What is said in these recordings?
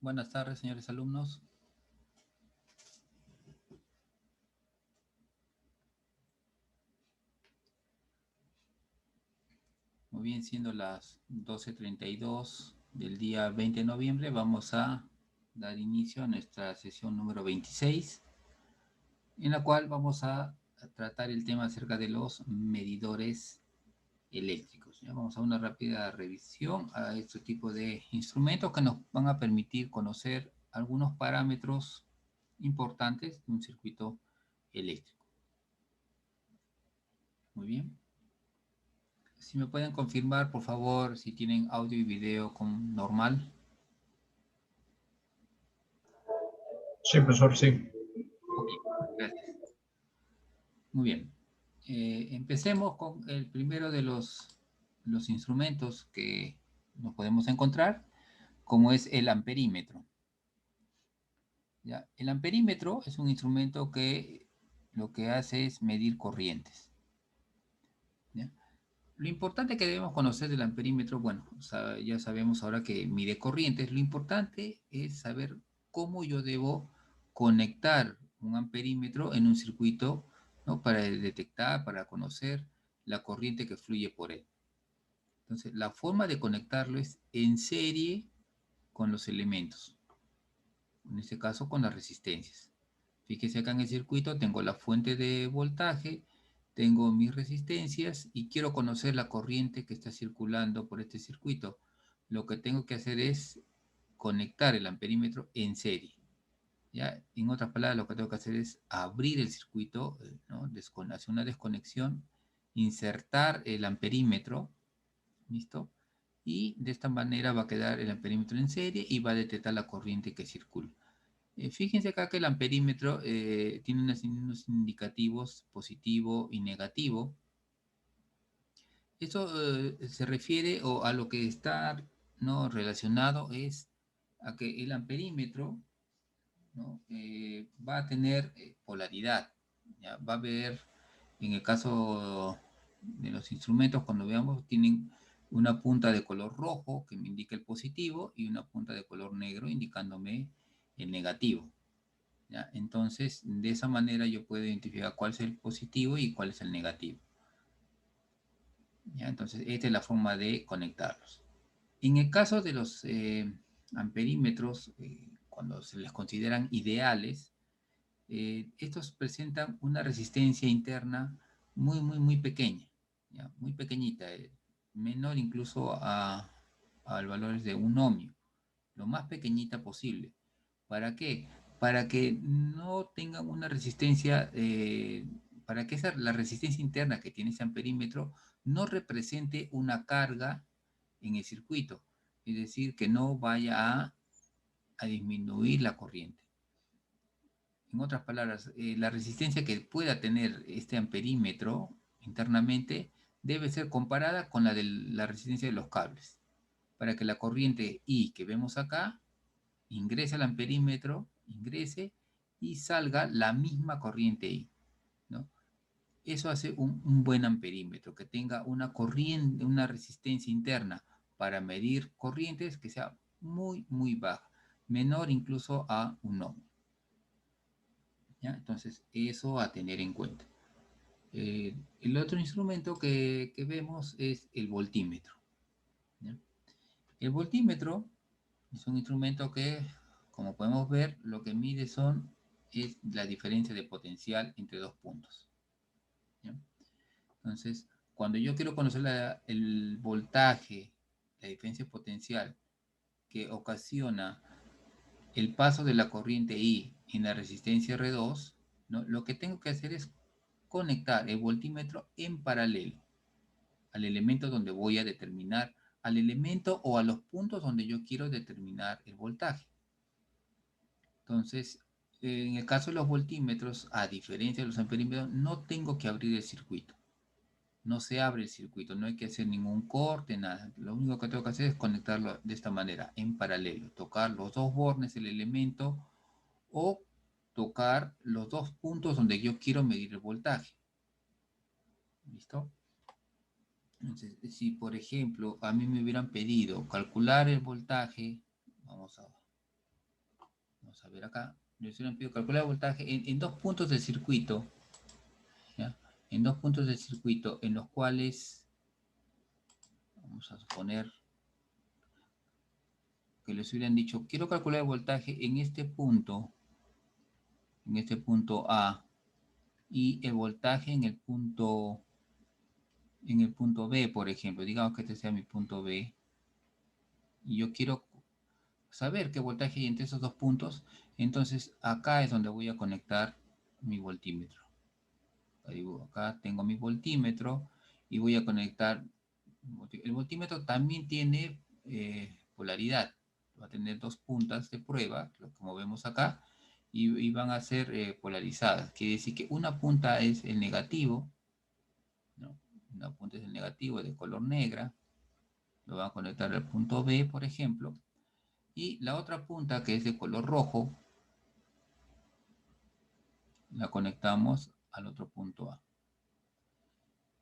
Buenas tardes, señores alumnos. Muy bien, siendo las 12:32 del día 20 de noviembre, vamos a dar inicio a nuestra sesión número 26, en la cual vamos a tratar el tema acerca de los medidores eléctricos. Ya vamos a una rápida revisión a este tipo de instrumentos que nos van a permitir conocer algunos parámetros importantes de un circuito eléctrico. Muy bien. Si me pueden confirmar, por favor, si tienen audio y video con normal. Sí, profesor, sí. Ok, gracias. Muy bien. Empecemos con el primero de los instrumentos que nos podemos encontrar, como es el amperímetro. ¿Ya? El amperímetro es un instrumento que lo que hace es medir corrientes. ¿Ya? Lo importante que debemos conocer del amperímetro, bueno, ya sabemos ahora que mide corrientes. Lo importante es saber cómo yo debo conectar un amperímetro en un circuito, ¿no? Para detectar, para conocer la corriente que fluye por él. Entonces, la forma de conectarlo es en serie con los elementos, en este caso con las resistencias. Fíjese acá en el circuito tengo la fuente de voltaje, tengo mis resistencias y quiero conocer la corriente que está circulando por este circuito. Lo que tengo que hacer es conectar el amperímetro en serie. ¿Ya? En otras palabras, lo que tengo que hacer es abrir el circuito, ¿no? Hacer una desconexión, insertar el amperímetro, ¿listo? Y de esta manera va a quedar el amperímetro en serie y va a detectar la corriente que circula. Fíjense acá que el amperímetro tiene unos indicativos positivo y negativo. Esto se refiere a lo que está, ¿no?, relacionado es a que el amperímetro, ¿no?, va a tener polaridad. ¿Ya? Va a haber, en el caso de los instrumentos, cuando veamos, tienen una punta de color rojo que me indica el positivo y una punta de color negro indicándome el negativo. ¿Ya? Entonces, de esa manera yo puedo identificar cuál es el positivo y cuál es el negativo. ¿Ya? Entonces, esta es la forma de conectarlos. En el caso de los amperímetros, cuando se les consideran ideales, estos presentan una resistencia interna muy pequeña, ¿ya? Muy pequeñita, menor incluso al valor de un ohmio, lo más pequeñita posible. ¿Para qué? Para que no tengan una resistencia, para que la resistencia interna que tiene ese amperímetro no represente una carga en el circuito, es decir, que no vaya a disminuir la corriente. En otras palabras, la resistencia que pueda tener este amperímetro internamente debe ser comparada con la de la resistencia de los cables, para que la corriente I que vemos acá ingrese al amperímetro, ingrese y salga la misma corriente I, ¿no? Eso hace un buen amperímetro, que tenga una corriente, una resistencia interna para medir corrientes que sea muy baja, menor incluso a un ohm. ¿Ya? Entonces, eso a tener en cuenta. El otro instrumento que vemos es el voltímetro. ¿Ya? El voltímetro es un instrumento que, como podemos ver, lo que mide es la diferencia de potencial entre dos puntos. ¿Ya? Entonces, cuando yo quiero conocer el voltaje, la diferencia potencial que ocasiona el paso de la corriente I en la resistencia R2, ¿no?, lo que tengo que hacer es conectar el voltímetro en paralelo al elemento donde voy a determinar, al elemento o a los puntos donde yo quiero determinar el voltaje. Entonces, en el caso de los voltímetros, a diferencia de los amperímetros, no tengo que abrir el circuito. No se abre el circuito, no hay que hacer ningún corte, nada. Lo único que tengo que hacer es conectarlo de esta manera, en paralelo. Tocar los dos bornes del elemento o tocar los dos puntos donde yo quiero medir el voltaje. ¿Listo? Entonces, si por ejemplo a mí me hubieran pedido calcular el voltaje, vamos a Vamos a ver acá. Yo le pido calcular el voltaje en dos puntos del circuito. ¿Ya? En dos puntos del circuito en los cuales, vamos a suponer que les hubieran dicho, quiero calcular el voltaje en este punto A, y el voltaje en el punto B, por ejemplo. Digamos que este sea mi punto B, y yo quiero saber qué voltaje hay entre esos dos puntos. Entonces acá es donde voy a conectar mi voltímetro. Acá tengo mi voltímetro y voy a conectar. El voltímetro también tiene polaridad. Va a tener dos puntas de prueba, como vemos acá, y van a ser polarizadas. Quiere decir que una punta es el negativo, ¿no? Una punta es el negativo de color negra. Lo van a conectar al punto B, por ejemplo. Y la otra punta, que es de color rojo, la conectamos al otro punto A.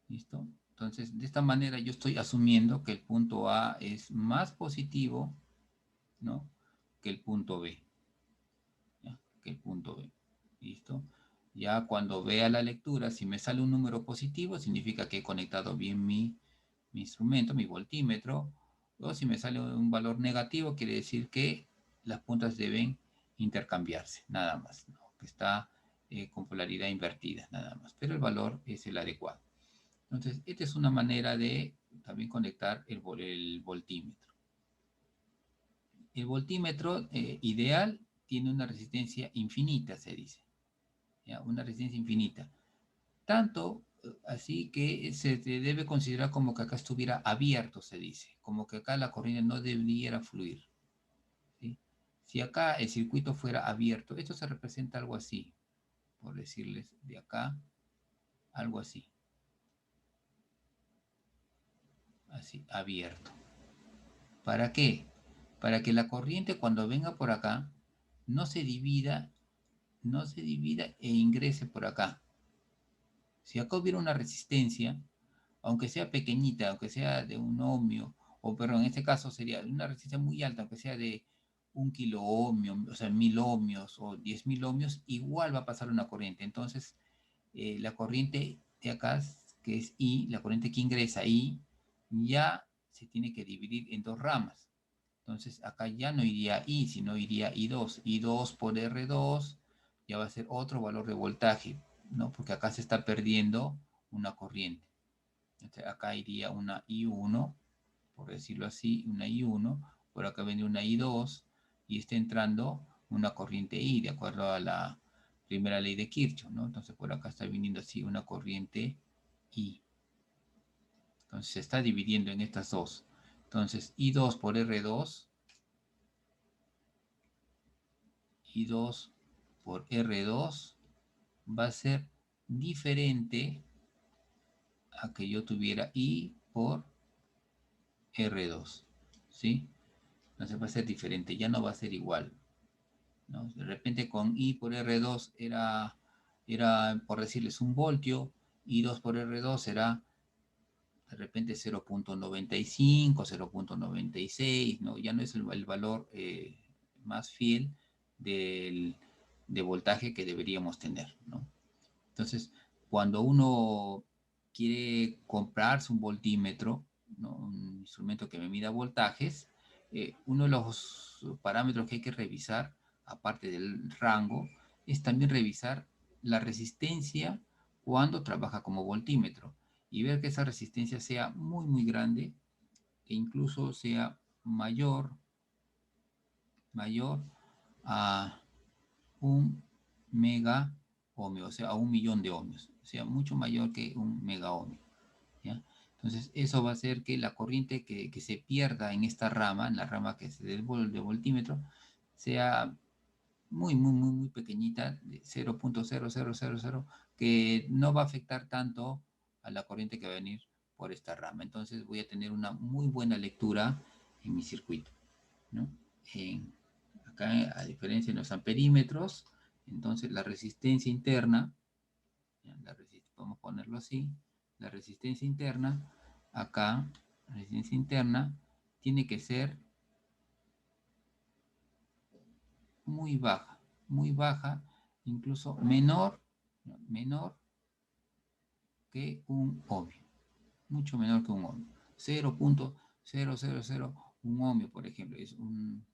¿Listo? Entonces, de esta manera yo estoy asumiendo que el punto A es más positivo, ¿no?, que el punto B. ¿Ya? Que el punto B. ¿Listo? Ya cuando vea la lectura, si me sale un número positivo, significa que he conectado bien mi instrumento, mi voltímetro. O si me sale un valor negativo, quiere decir que las puntas deben intercambiarse, nada más, ¿no? Que está con polaridad invertida, nada más. Pero el valor es el adecuado. Entonces, esta es una manera de también conectar el voltímetro. El voltímetro ideal tiene una resistencia infinita, se dice. ¿Ya? Una resistencia infinita. Tanto así que se debe considerar como que acá estuviera abierto, se dice. Como que acá la corriente no debiera fluir. ¿Sí? Si acá el circuito fuera abierto, esto se representa algo así, por decirles de acá, algo así. Así, abierto. ¿Para qué? Para que la corriente cuando venga por acá no se divida e ingrese por acá. Si acá hubiera una resistencia, aunque sea pequeñita, aunque sea de un ohmio, o perdón, en este caso sería una resistencia muy alta, aunque sea de 1 kilo-ohmio, o sea, 1000 ohmios o 10.000 ohmios, igual va a pasar una corriente. Entonces, la corriente de acá, que es I, la corriente que ingresa I, ya se tiene que dividir en dos ramas. Entonces, acá ya no iría I, sino iría I2. I2 por R2 ya va a ser otro valor de voltaje, ¿no? Porque acá se está perdiendo una corriente. Entonces, acá iría una I1, por decirlo así, una I1. Por acá viene una I2 y está entrando una corriente I, de acuerdo a la primera ley de Kirchhoff, ¿no? Entonces, por acá está viniendo así una corriente I. Entonces, se está dividiendo en estas dos. Entonces, I2 por R2, I2 por R2 va a ser diferente a que yo tuviera I por R2, ¿sí? Entonces va a ser diferente, ya no va a ser igual, ¿no? De repente con I por R2 era por decirles, 1 voltio, I2 por R2 era de repente 0.95, 0.96, ¿no? Ya no es el valor más fiel de voltaje que deberíamos tener, ¿no? Entonces, cuando uno quiere comprarse un voltímetro, ¿no?, un instrumento que me mida voltajes, uno de los parámetros que hay que revisar, aparte del rango, es también revisar la resistencia cuando trabaja como voltímetro y ver que esa resistencia sea muy, muy grande, e incluso sea mayor a 1 mega ohmio, o sea, a 1 millón de ohmios, o sea, mucho mayor que 1 mega ohmio, ¿ya? Entonces, eso va a hacer que la corriente que se pierda en esta rama, en la rama que se del de voltímetro, sea muy, muy, muy, muy pequeñita, de 0.0000, que no va a afectar tanto a la corriente que va a venir por esta rama. Entonces, voy a tener una muy buena lectura en mi circuito, ¿no? Acá, a diferencia de los amperímetros, entonces la resistencia interna, vamos a ponerlo así, la resistencia interna, acá, la resistencia interna tiene que ser muy baja, incluso menor, ¿no? Menor que un ohmio, mucho menor que un ohmio. 0.000 ohmio, por ejemplo, es un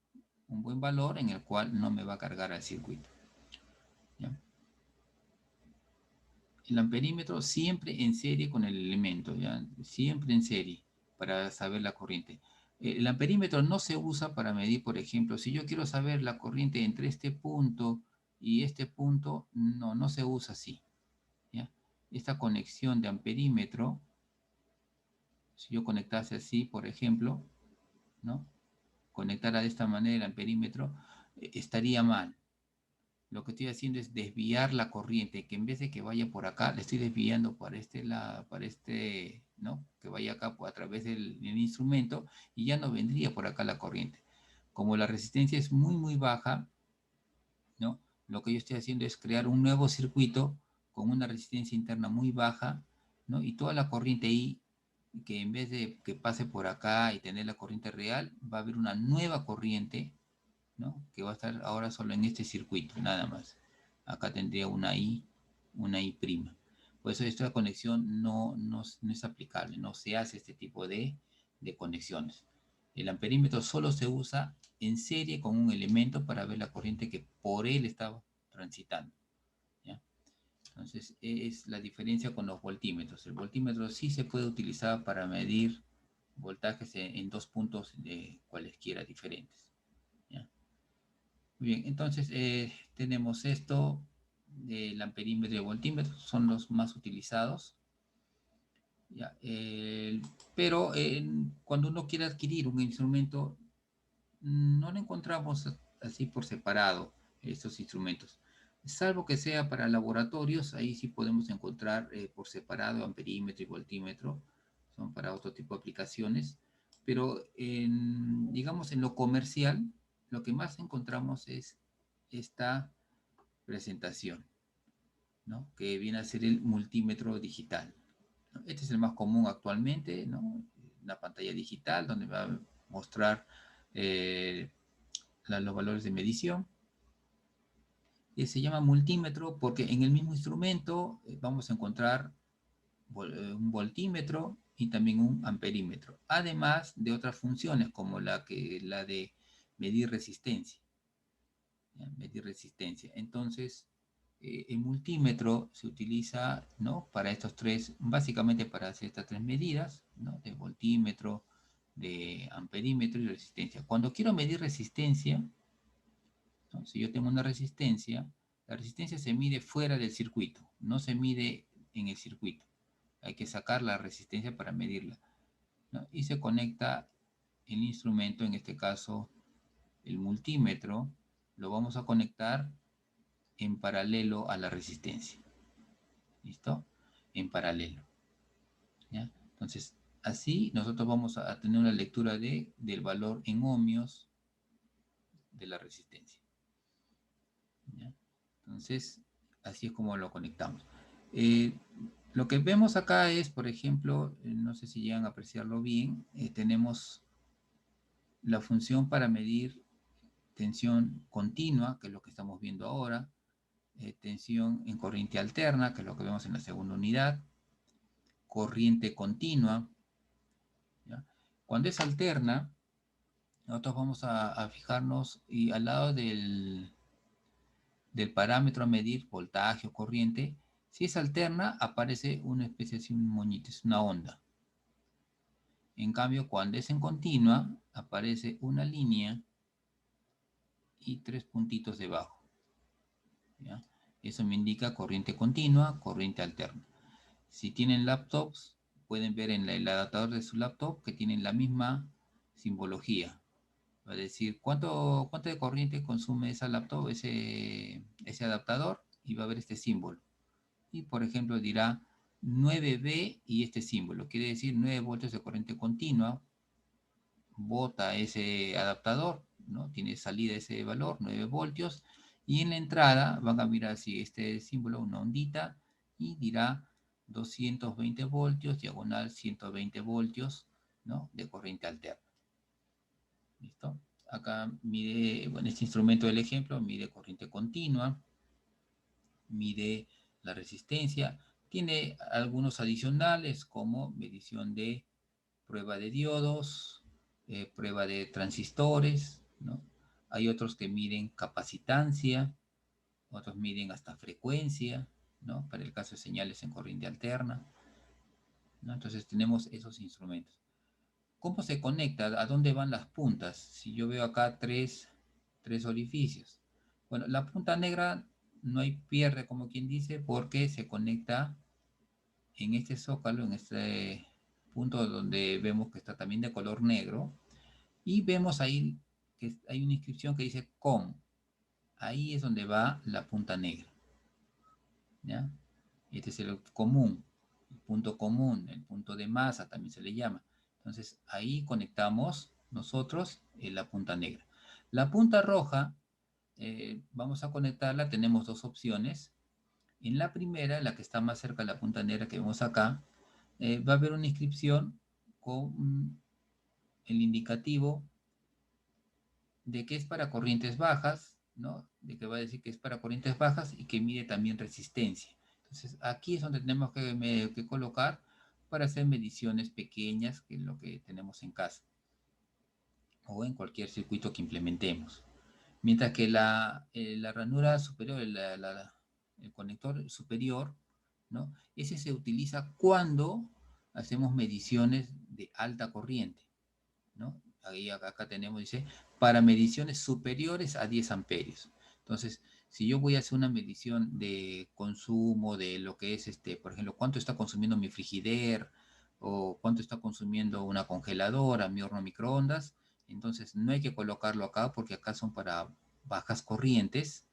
buen valor en el cual no me va a cargar al circuito. ¿Ya? El amperímetro siempre en serie con el elemento, ¿ya? Siempre en serie para saber la corriente. El amperímetro no se usa para medir, por ejemplo, si yo quiero saber la corriente entre este punto y este punto, no se usa así. ¿Ya? Esta conexión de amperímetro, si yo conectase así, por ejemplo, ¿no? Conectara de esta manera el amperímetro, estaría mal. Lo que estoy haciendo es desviar la corriente, que en vez de que vaya por acá, le estoy desviando para este lado, ¿no? Que vaya acá a través del instrumento y ya no vendría por acá la corriente. Como la resistencia es muy baja, ¿no? Lo que yo estoy haciendo es crear un nuevo circuito con una resistencia interna muy baja, ¿no? Y toda la corriente ahí, que en vez de que pase por acá y tener la corriente real, va a haber una nueva corriente, ¿no? Que va a estar ahora solo en este circuito, nada más. Acá tendría una I prima. Por eso esta conexión no es aplicable, no se hace este tipo de conexiones. El amperímetro solo se usa en serie con un elemento para ver la corriente que por él está transitando. ¿Ya? Entonces, es la diferencia con los voltímetros. El voltímetro sí se puede utilizar para medir voltajes en dos puntos de cualesquiera diferentes. ¿Ya? Muy bien, entonces tenemos esto, el amperímetro y el voltímetro, son los más utilizados. ¿Ya? Pero cuando uno quiere adquirir un instrumento, no lo encontramos así por separado, estos instrumentos. Salvo que sea para laboratorios, ahí sí podemos encontrar por separado amperímetro y voltímetro, son para otro tipo de aplicaciones. Pero digamos en lo comercial, lo que más encontramos es esta presentación, ¿no? Que viene a ser el multímetro digital, ¿no? Este es el más común actualmente, ¿no? Una pantalla digital donde va a mostrar los valores de medición. Se llama multímetro porque en el mismo instrumento vamos a encontrar un voltímetro y también un amperímetro, además de otras funciones como la de medir resistencia. ¿Ya? Medir resistencia. Entonces, el multímetro se utiliza, ¿no? Para estos tres, básicamente para hacer estas tres medidas, ¿no? De voltímetro, de amperímetro y resistencia. Cuando quiero medir resistencia, ¿no? Si yo tengo una resistencia, la resistencia se mide fuera del circuito, no se mide en el circuito. Hay que sacar la resistencia para medirla, ¿no? Y se conecta el instrumento, en este caso el multímetro, lo vamos a conectar en paralelo a la resistencia. ¿Listo? En paralelo. ¿Ya? Entonces, así nosotros vamos a tener una lectura del valor en ohmios de la resistencia. ¿Ya? Entonces, así es como lo conectamos. Lo que vemos acá es, por ejemplo, no sé si llegan a apreciarlo bien, tenemos la función para medir tensión continua, que es lo que estamos viendo ahora, tensión en corriente alterna, que es lo que vemos en la segunda unidad, corriente continua. ¿Ya? Cuando es alterna, nosotros vamos a fijarnos y al lado del parámetro a medir, voltaje o corriente, si es alterna, aparece una especie de un moñito, es una onda. En cambio, cuando es en continua, aparece una línea y tres puntitos debajo. ¿Ya? Eso me indica corriente continua, corriente alterna. Si tienen laptops, pueden ver en el adaptador de su laptop que tienen la misma simbología. Va a decir cuánto de corriente consume esa laptop, ese adaptador, y va a ver este símbolo. Y por ejemplo dirá 9V y este símbolo. Quiere decir 9 voltios de corriente continua. Bota ese adaptador, ¿no? Tiene salida ese valor, 9 voltios. Y en la entrada van a mirar si este símbolo, una ondita, y dirá 220 voltios, diagonal 120 voltios, ¿no? De corriente alterna. ¿Listo? Acá mide, bueno, este instrumento del ejemplo mide corriente continua, mide la resistencia, tiene algunos adicionales como medición de prueba de diodos, prueba de transistores, ¿no? Hay otros que miden capacitancia, otros miden hasta frecuencia, ¿no? Para el caso de señales en corriente alterna, ¿no? Entonces tenemos esos instrumentos. ¿Cómo se conecta? ¿A dónde van las puntas? Si yo veo acá tres orificios. Bueno, la punta negra no hay pierde, como quien dice, porque se conecta en este zócalo, en este punto donde vemos que está también de color negro. Y vemos ahí que hay una inscripción que dice COM. Ahí es donde va la punta negra, ¿ya? Este es el común, el punto de masa también se le llama. Entonces ahí conectamos nosotros la punta negra. La punta roja, vamos a conectarla, tenemos dos opciones. En la primera, la que está más cerca de la punta negra que vemos acá, va a haber una inscripción con el indicativo de que es para corrientes bajas, ¿no? De que va a decir que es para corrientes bajas y que mide también resistencia. Entonces, aquí es donde tenemos que colocar para hacer mediciones pequeñas, que es lo que tenemos en casa, o en cualquier circuito que implementemos. Mientras que la ranura superior, el conector superior, ¿no? Ese se utiliza cuando hacemos mediciones de alta corriente, ¿no? Ahí acá tenemos, dice, para mediciones superiores a 10 amperios. Entonces, si yo voy a hacer una medición de consumo de lo que es, por ejemplo, cuánto está consumiendo mi frigider o cuánto está consumiendo una congeladora, mi horno microondas, entonces no hay que colocarlo acá porque acá son para bajas corrientes,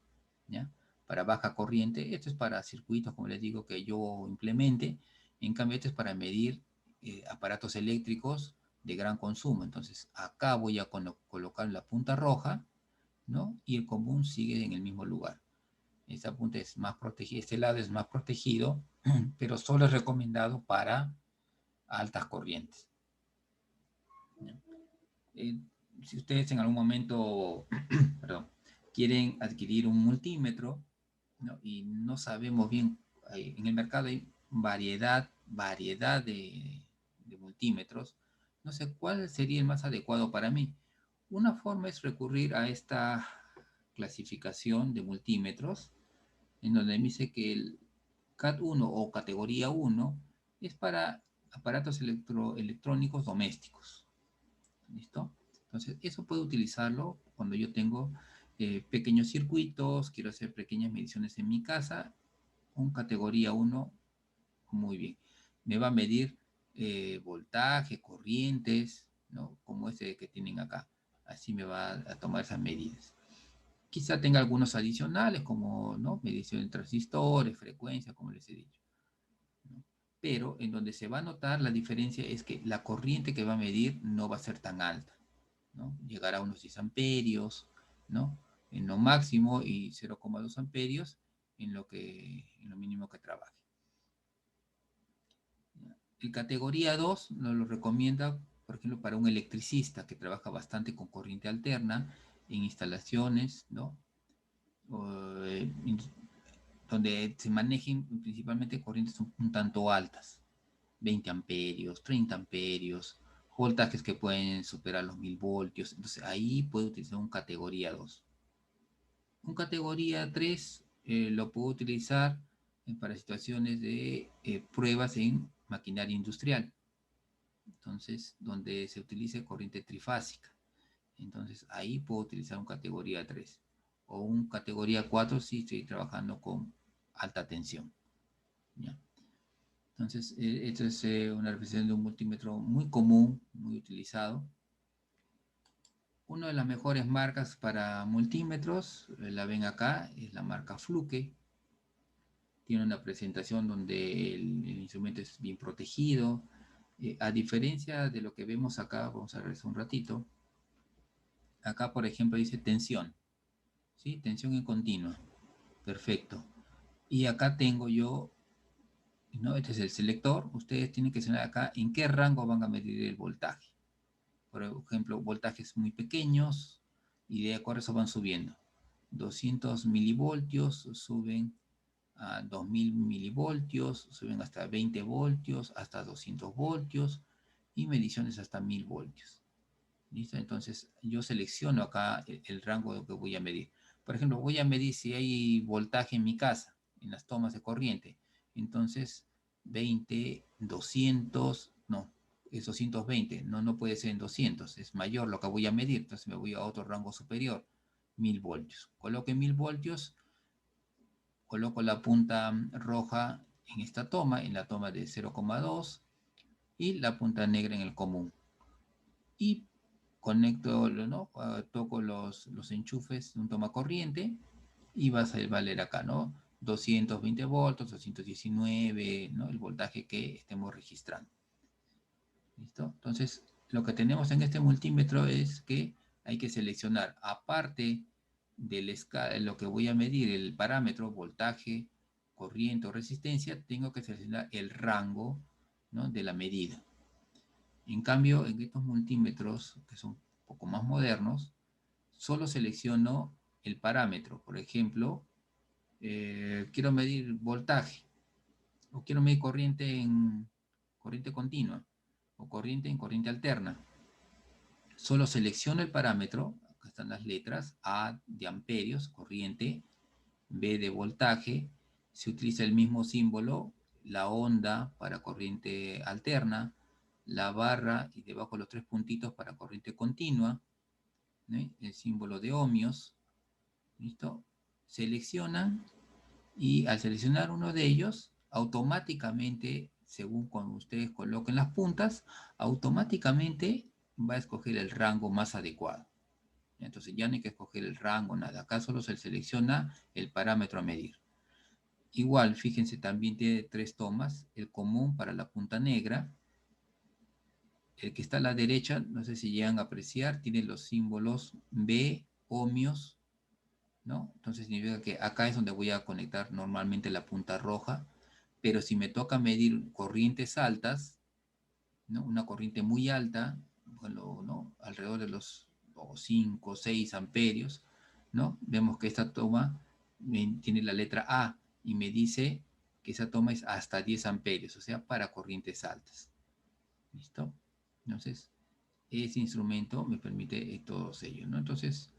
¿ya? Para baja corriente, esto es para circuitos, como les digo, que yo implemente. En cambio, esto es para medir aparatos eléctricos de gran consumo. Entonces, acá voy a colocar la punta roja, ¿no? Y el común sigue en el mismo lugar. Esta punta es más protegida, este lado es más protegido, pero solo es recomendado para altas corrientes. Eh, si ustedes en algún momento, perdón, quieren adquirir un multímetro, ¿no? Y no sabemos bien, en el mercado hay variedad de multímetros, no sé cuál sería el más adecuado para mí. Una forma es recurrir a esta clasificación de multímetros, en donde me dice que el CAT1 o categoría 1 es para aparatos electrónicos domésticos. ¿Listo? Entonces, eso puedo utilizarlo cuando yo tengo pequeños circuitos, quiero hacer pequeñas mediciones en mi casa, un categoría 1, muy bien. Me va a medir voltaje, corrientes, ¿no? Como este que tienen acá. Así me va a tomar esas medidas. Quizá tenga algunos adicionales, como, ¿no? Medición de transistores, frecuencia, como les he dicho, ¿no? Pero en donde se va a notar la diferencia es que la corriente que va a medir no va a ser tan alta, ¿no? Llegará a unos 10 amperios, ¿no? En lo máximo y 0,2 amperios en lo mínimo que trabaje. El categoría 2 nos lo recomienda, por ejemplo, para un electricista que trabaja bastante con corriente alterna en instalaciones, ¿no? O, donde se manejen principalmente corrientes un tanto altas, 20 amperios, 30 amperios, voltajes que pueden superar los 1000 voltios. Entonces ahí puede utilizar un categoría 2. Un categoría 3 lo puedo utilizar para situaciones de pruebas en maquinaria industrial. Entonces, donde se utilice corriente trifásica. Entonces, ahí puedo utilizar un categoría 3. O un categoría 4 si estoy trabajando con alta tensión. ¿Ya? Entonces, esto es una representación de un multímetro muy común, muy utilizado. Una de las mejores marcas para multímetros, la ven acá, es la marca Fluke. Tiene una presentación donde el instrumento es bien protegido. A diferencia de lo que vemos acá, vamos a ver un ratito. Acá, por ejemplo, dice tensión. ¿Sí? Tensión en continua. Perfecto. Y acá tengo yo, ¿no? Este es el selector. Ustedes tienen que señalar acá en qué rango van a medir el voltaje. Por ejemplo, voltajes muy pequeños, y de acuerdo a eso van subiendo. 200 milivoltios suben a 2000 milivoltios, suben hasta 20 voltios, hasta 200 voltios y mediciones hasta 1000 voltios. ¿Listo? Entonces yo selecciono acá el rango que voy a medir. Por ejemplo, voy a medir si hay voltaje en mi casa, en las tomas de corriente. Entonces, 20, 200, no, es 220, no puede ser en 200, es mayor lo que voy a medir, entonces me voy a otro rango superior, 1000 voltios. Coloque 1000 voltios, coloco la punta roja en esta toma, en la toma de 0,2 y la punta negra en el común. Y conecto, ¿no? Toco los enchufes de un toma corriente y va a valer acá, ¿no? 220 voltios, 219, ¿no? El voltaje que estemos registrando. ¿Listo? Entonces, lo que tenemos en este multímetro es que hay que seleccionar, aparte de lo que voy a medir, el parámetro, voltaje, corriente o resistencia, tengo que seleccionar el rango, ¿no? De la medida. En cambio, en estos multímetros, que son un poco más modernos, solo selecciono el parámetro. Por ejemplo, quiero medir voltaje, o quiero medir corriente en corriente continua, o corriente en corriente alterna. Solo selecciono el parámetro, acá están las letras, A de amperios, corriente, B de voltaje, se utiliza el mismo símbolo, la onda para corriente alterna, la barra y debajo los tres puntitos para corriente continua, ¿no? El símbolo de ohmios, ¿listo? Seleccionan y al seleccionar uno de ellos, automáticamente, según cuando ustedes coloquen las puntas, automáticamente va a escoger el rango más adecuado. Entonces ya no hay que escoger el rango, nada. Acá solo se selecciona el parámetro a medir. Igual, fíjense, también tiene tres tomas. El común para la punta negra. El que está a la derecha, no sé si llegan a apreciar, tiene los símbolos B, ohmios, ¿no? Entonces significa que acá es donde voy a conectar normalmente la punta roja, pero si me toca medir corrientes altas, ¿no? Una corriente muy alta, bueno, ¿no? Alrededor de los 5 o 6 amperios, ¿no? Vemos que esta toma tiene la letra A y me dice que esa toma es hasta 10 amperios, o sea, para corrientes altas. ¿Listo? Entonces, ese instrumento me permite todos ellos, ¿no? Entonces,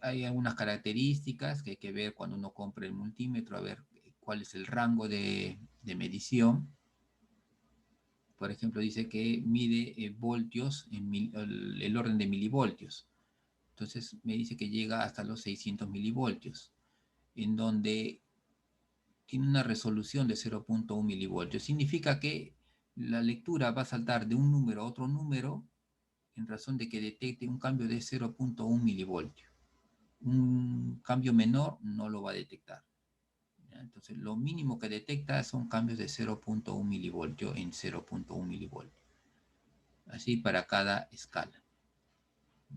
hay algunas características que hay que ver cuando uno compra el multímetro, a ver cuál es el rango de medición. Por ejemplo, dice que mide voltios en el orden de milivoltios. Entonces me dice que llega hasta los 600 milivoltios, en donde tiene una resolución de 0.1 milivoltios. Significa que la lectura va a saltar de un número a otro número en razón de que detecte un cambio de 0.1 milivoltio. Un cambio menor no lo va a detectar. Entonces, lo mínimo que detecta son cambios de 0.1 milivoltio en 0.1 milivoltio. Así para cada escala.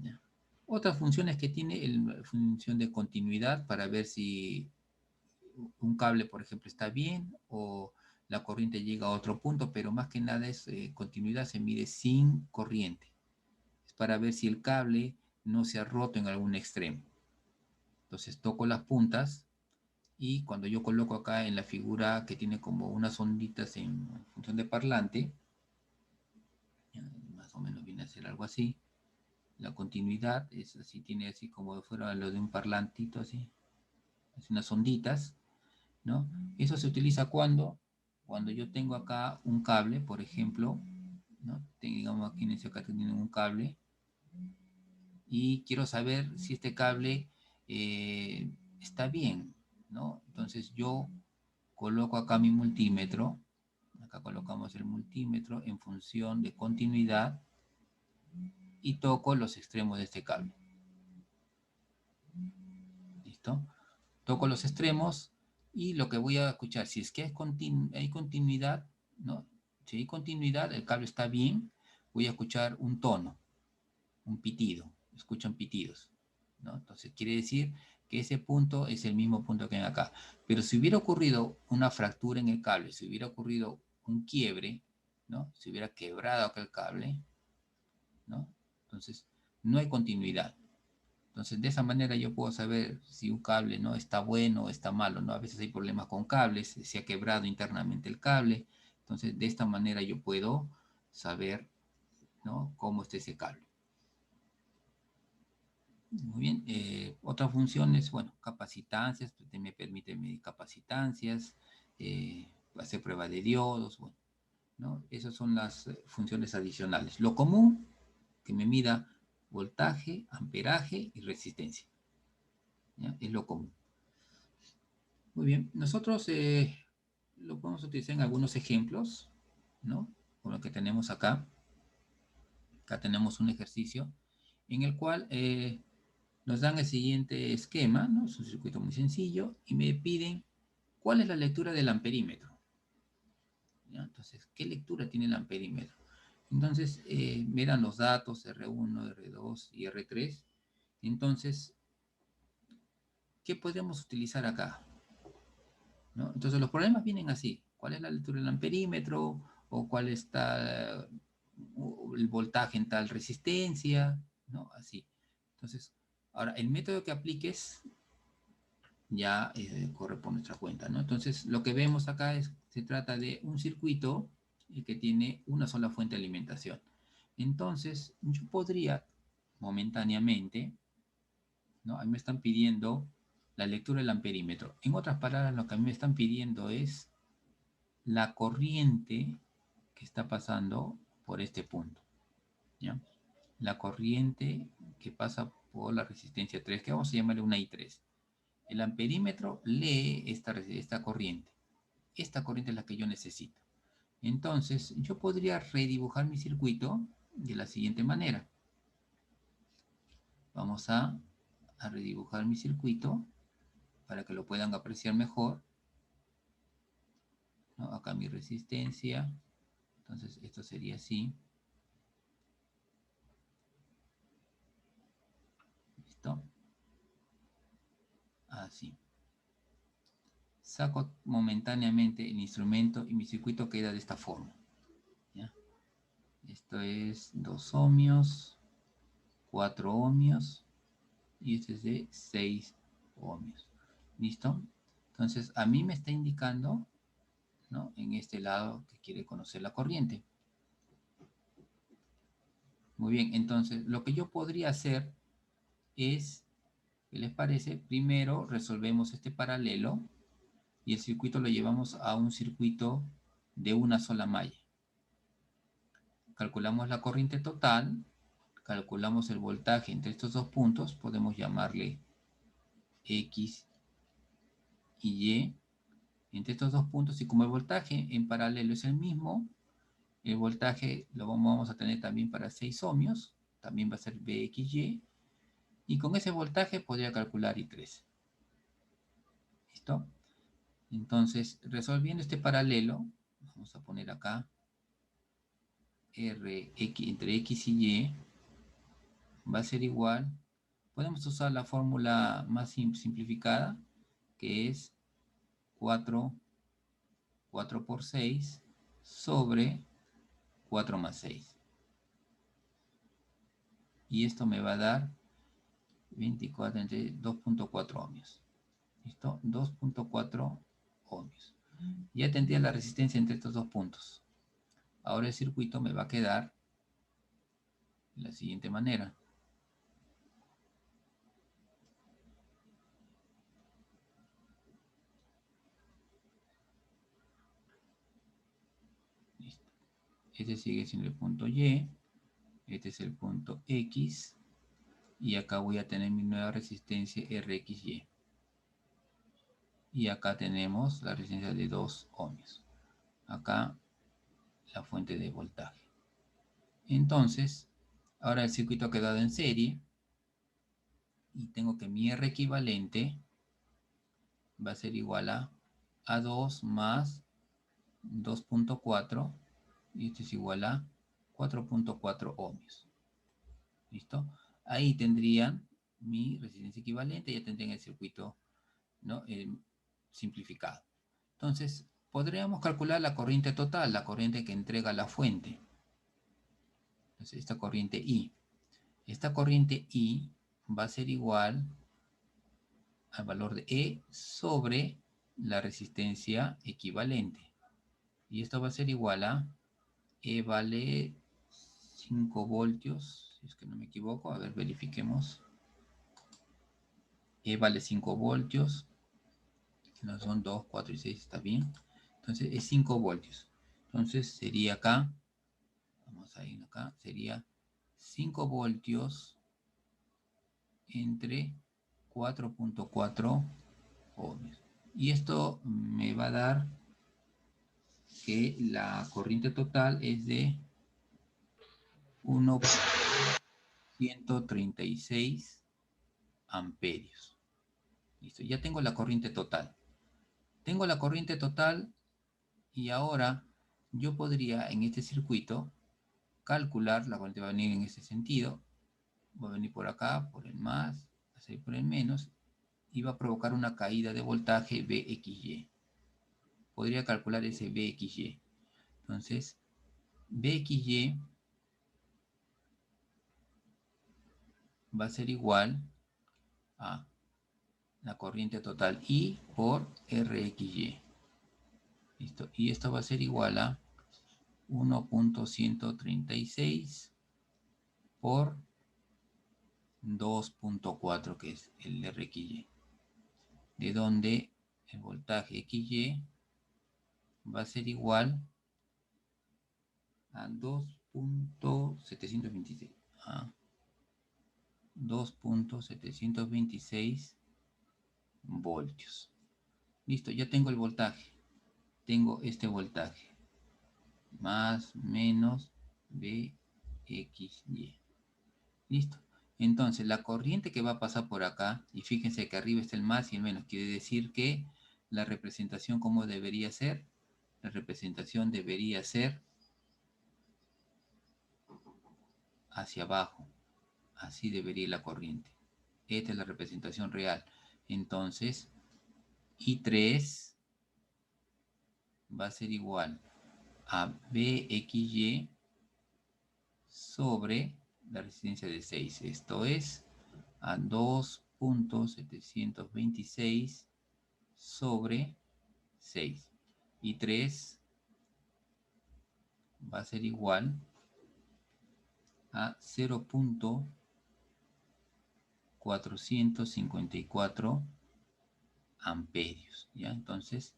¿Ya? Otras funciones que tiene la función de continuidad para ver si un cable, por ejemplo, está bien o la corriente llega a otro punto, pero más que nada es continuidad, se mide sin corriente. Es para ver si el cable no se ha roto en algún extremo. Entonces toco las puntas y cuando yo coloco acá en la figura que tiene como unas onditas en función de parlante, más o menos viene a ser algo así. La continuidad es así, tiene así como fuera lo de un parlantito así, es unas onditas, ¿no? Eso se utiliza cuando yo tengo acá un cable, por ejemplo, ¿no? Digamos aquí en este acá tienen un cable y quiero saber si este cable está bien, ¿no? Entonces yo coloco acá mi multímetro, acá colocamos el multímetro en función de continuidad y toco los extremos de este cable. ¿Listo? Toco los extremos y lo que voy a escuchar, si es que hay continuidad, ¿no? Si hay continuidad, el cable está bien, voy a escuchar un tono, un pitido, escuchan pitidos, ¿no? Entonces quiere decir que ese punto es el mismo punto que hay acá. Pero si hubiera ocurrido una fractura en el cable, si hubiera ocurrido un quiebre, ¿no? Si hubiera quebrado aquel cable, ¿no? Entonces no hay continuidad. Entonces, de esa manera yo puedo saber si un cable, ¿no?, está bueno o está malo, ¿no? A veces hay problemas con cables, se ha quebrado internamente el cable. Entonces, de esta manera yo puedo saber, ¿no?, cómo está ese cable. Muy bien. Otras funciones, bueno, capacitancias, pues, me permite medir capacitancias, hacer prueba de diodos, bueno, ¿no? Esas son las funciones adicionales. Lo común, que me mida voltaje, amperaje y resistencia. ¿Ya? Es lo común. Muy bien. Nosotros lo podemos utilizar en algunos ejemplos, ¿no? Como lo que tenemos acá. Acá tenemos un ejercicio en el cual nos dan el siguiente esquema, ¿no? Es un circuito muy sencillo y me piden cuál es la lectura del amperímetro. ¿Ya? Entonces, ¿qué lectura tiene el amperímetro? Entonces, me dan los datos R1, R2 y R3. Entonces, ¿qué podríamos utilizar acá? ¿No? Entonces, los problemas vienen así. ¿Cuál es la lectura del amperímetro? ¿O cuál está el voltaje en tal resistencia? ¿No? Así. Entonces, ahora, el método que apliques ya corre por nuestra cuenta, ¿no? Entonces, lo que vemos acá se trata de un circuito que tiene una sola fuente de alimentación. Entonces, yo podría momentáneamente, ¿no? A mí me están pidiendo la lectura del amperímetro. En otras palabras, lo que a mí me están pidiendo es la corriente que está pasando por este punto, ¿ya? La corriente que pasa por la resistencia 3, que vamos a llamarle una I3. El amperímetro lee esta corriente. Esta corriente es la que yo necesito. Entonces, yo podría redibujar mi circuito de la siguiente manera. Vamos a redibujar mi circuito para que lo puedan apreciar mejor, ¿no? Acá mi resistencia. Entonces, esto sería así. ¿Listo? Así. Saco momentáneamente el instrumento y mi circuito queda de esta forma, ¿ya? Esto es 2 ohmios, 4 ohmios y este es de 6 ohmios. ¿Listo? Entonces, a mí me está indicando, ¿no?, en este lado que quiere conocer la corriente. Muy bien, entonces, lo que yo podría hacer es, ¿qué les parece? Primero resolvemos este paralelo y el circuito lo llevamos a un circuito de una sola malla. Calculamos la corriente total, calculamos el voltaje entre estos dos puntos, podemos llamarle X y Y, entre estos dos puntos, y como el voltaje en paralelo es el mismo, el voltaje lo vamos a tener también para 6 ohmios, también va a ser BXY, y con ese voltaje podría calcular I3. ¿Listo? Entonces, resolviendo este paralelo, vamos a poner acá Rx entre X y Y, va a ser igual, podemos usar la fórmula más simplificada, que es 4 por 6 sobre 4 más 6. Y esto me va a dar 24 entre 2.4 ohmios. ¿Listo? 2.4 ohmios. Ya tendría la resistencia entre estos dos puntos. Ahora el circuito me va a quedar de la siguiente manera. Listo. Este sigue siendo el punto Y. Este es el punto X. Y acá voy a tener mi nueva resistencia RXY. Y acá tenemos la resistencia de 2 ohmios. Acá la fuente de voltaje. Entonces, ahora el circuito ha quedado en serie. Y tengo que mi R equivalente va a ser igual a 2 más 2.4. Y esto es igual a 4.4 ohmios. ¿Listo? Ahí tendrían mi resistencia equivalente, ya tendrían el circuito, ¿no?, simplificado. Entonces, podríamos calcular la corriente total, la corriente que entrega la fuente. Entonces, esta corriente I. Esta corriente I va a ser igual al valor de E sobre la resistencia equivalente. Y esto va a ser igual a E vale 5 voltios, si es que no me equivoco. A ver, verifiquemos. E vale 5 voltios. No son 2, 4 y 6, está bien. Entonces es 5 voltios. Entonces sería acá, vamos a ir acá, sería 5 voltios entre 4.4 ohmios. Y esto me va a dar que la corriente total es de 1.136 amperios. Listo, ya tengo la corriente total. Tengo la corriente total y ahora yo podría en este circuito calcular, la corriente va a venir en este sentido, va a venir por acá, por el más, va a salir por el menos, y va a provocar una caída de voltaje VXY. Podría calcular ese VXY. Entonces, VXY va a ser igual a la corriente total I por RXY. ¿Listo? Y esto va a ser igual a 1.136 por 2.4, que es el RXY. De donde el voltaje XY va a ser igual a 2.726. 2.726 voltios. Listo, ya tengo el voltaje. Tengo este voltaje. Más, menos, VXY. Listo. Entonces, la corriente que va a pasar por acá, y fíjense que arriba está el más y el menos, quiere decir que la representación, ¿cómo debería ser? La representación debería ser hacia abajo. Así debería ir la corriente. Esta es la representación real. Entonces, I3 va a ser igual a VXY sobre la resistencia de 6. Esto es a 2.726 sobre 6. Y 3 va a ser igual a 0.454 amperios. ¿Ya? Entonces,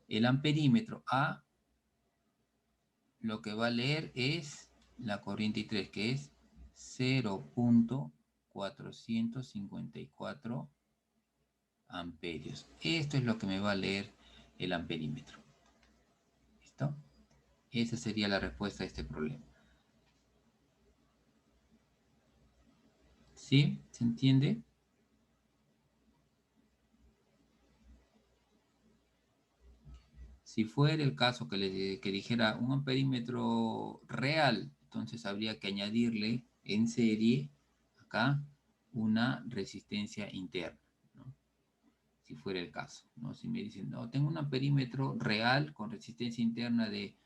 el amperímetro A lo que va a leer es la corriente I3, que es 0.454 amperios. Esto es lo que me va a leer el amperímetro. ¿Listo? Esa sería la respuesta a este problema. ¿Sí? ¿Se entiende? Si fuera el caso que dijera un amperímetro real, entonces habría que añadirle en serie acá una resistencia interna, ¿no? Si fuera el caso, ¿no? Si me dicen, no, tengo un amperímetro real con resistencia interna de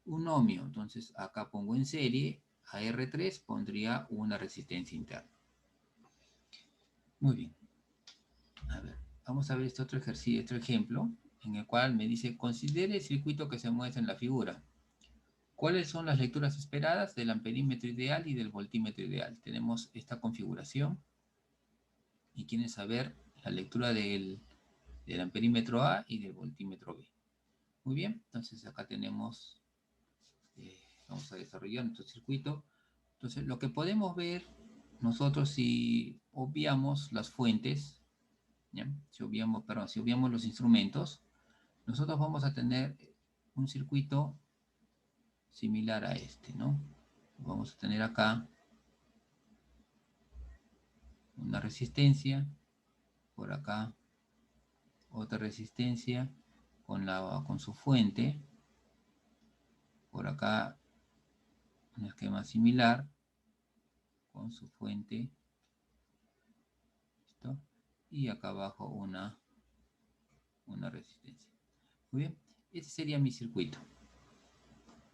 1 ohmio, entonces acá pongo en serie a R3, pondría una resistencia interna. Muy bien. A ver, vamos a ver este otro ejercicio, otro ejemplo, en el cual me dice, considere el circuito que se muestra en la figura. ¿Cuáles son las lecturas esperadas del amperímetro ideal y del voltímetro ideal? Tenemos esta configuración y quieren saber la lectura del amperímetro A y del voltímetro B. Muy bien, entonces acá tenemos, vamos a desarrollar nuestro circuito. Entonces, lo que podemos ver nosotros si obviamos las fuentes, ¿ya? Si obviamos los instrumentos, nosotros vamos a tener un circuito similar a este, ¿no? Vamos a tener acá una resistencia, por acá otra resistencia con su fuente, por acá un esquema similar con su fuente, ¿listo? Y acá abajo una resistencia. Muy bien, este sería mi circuito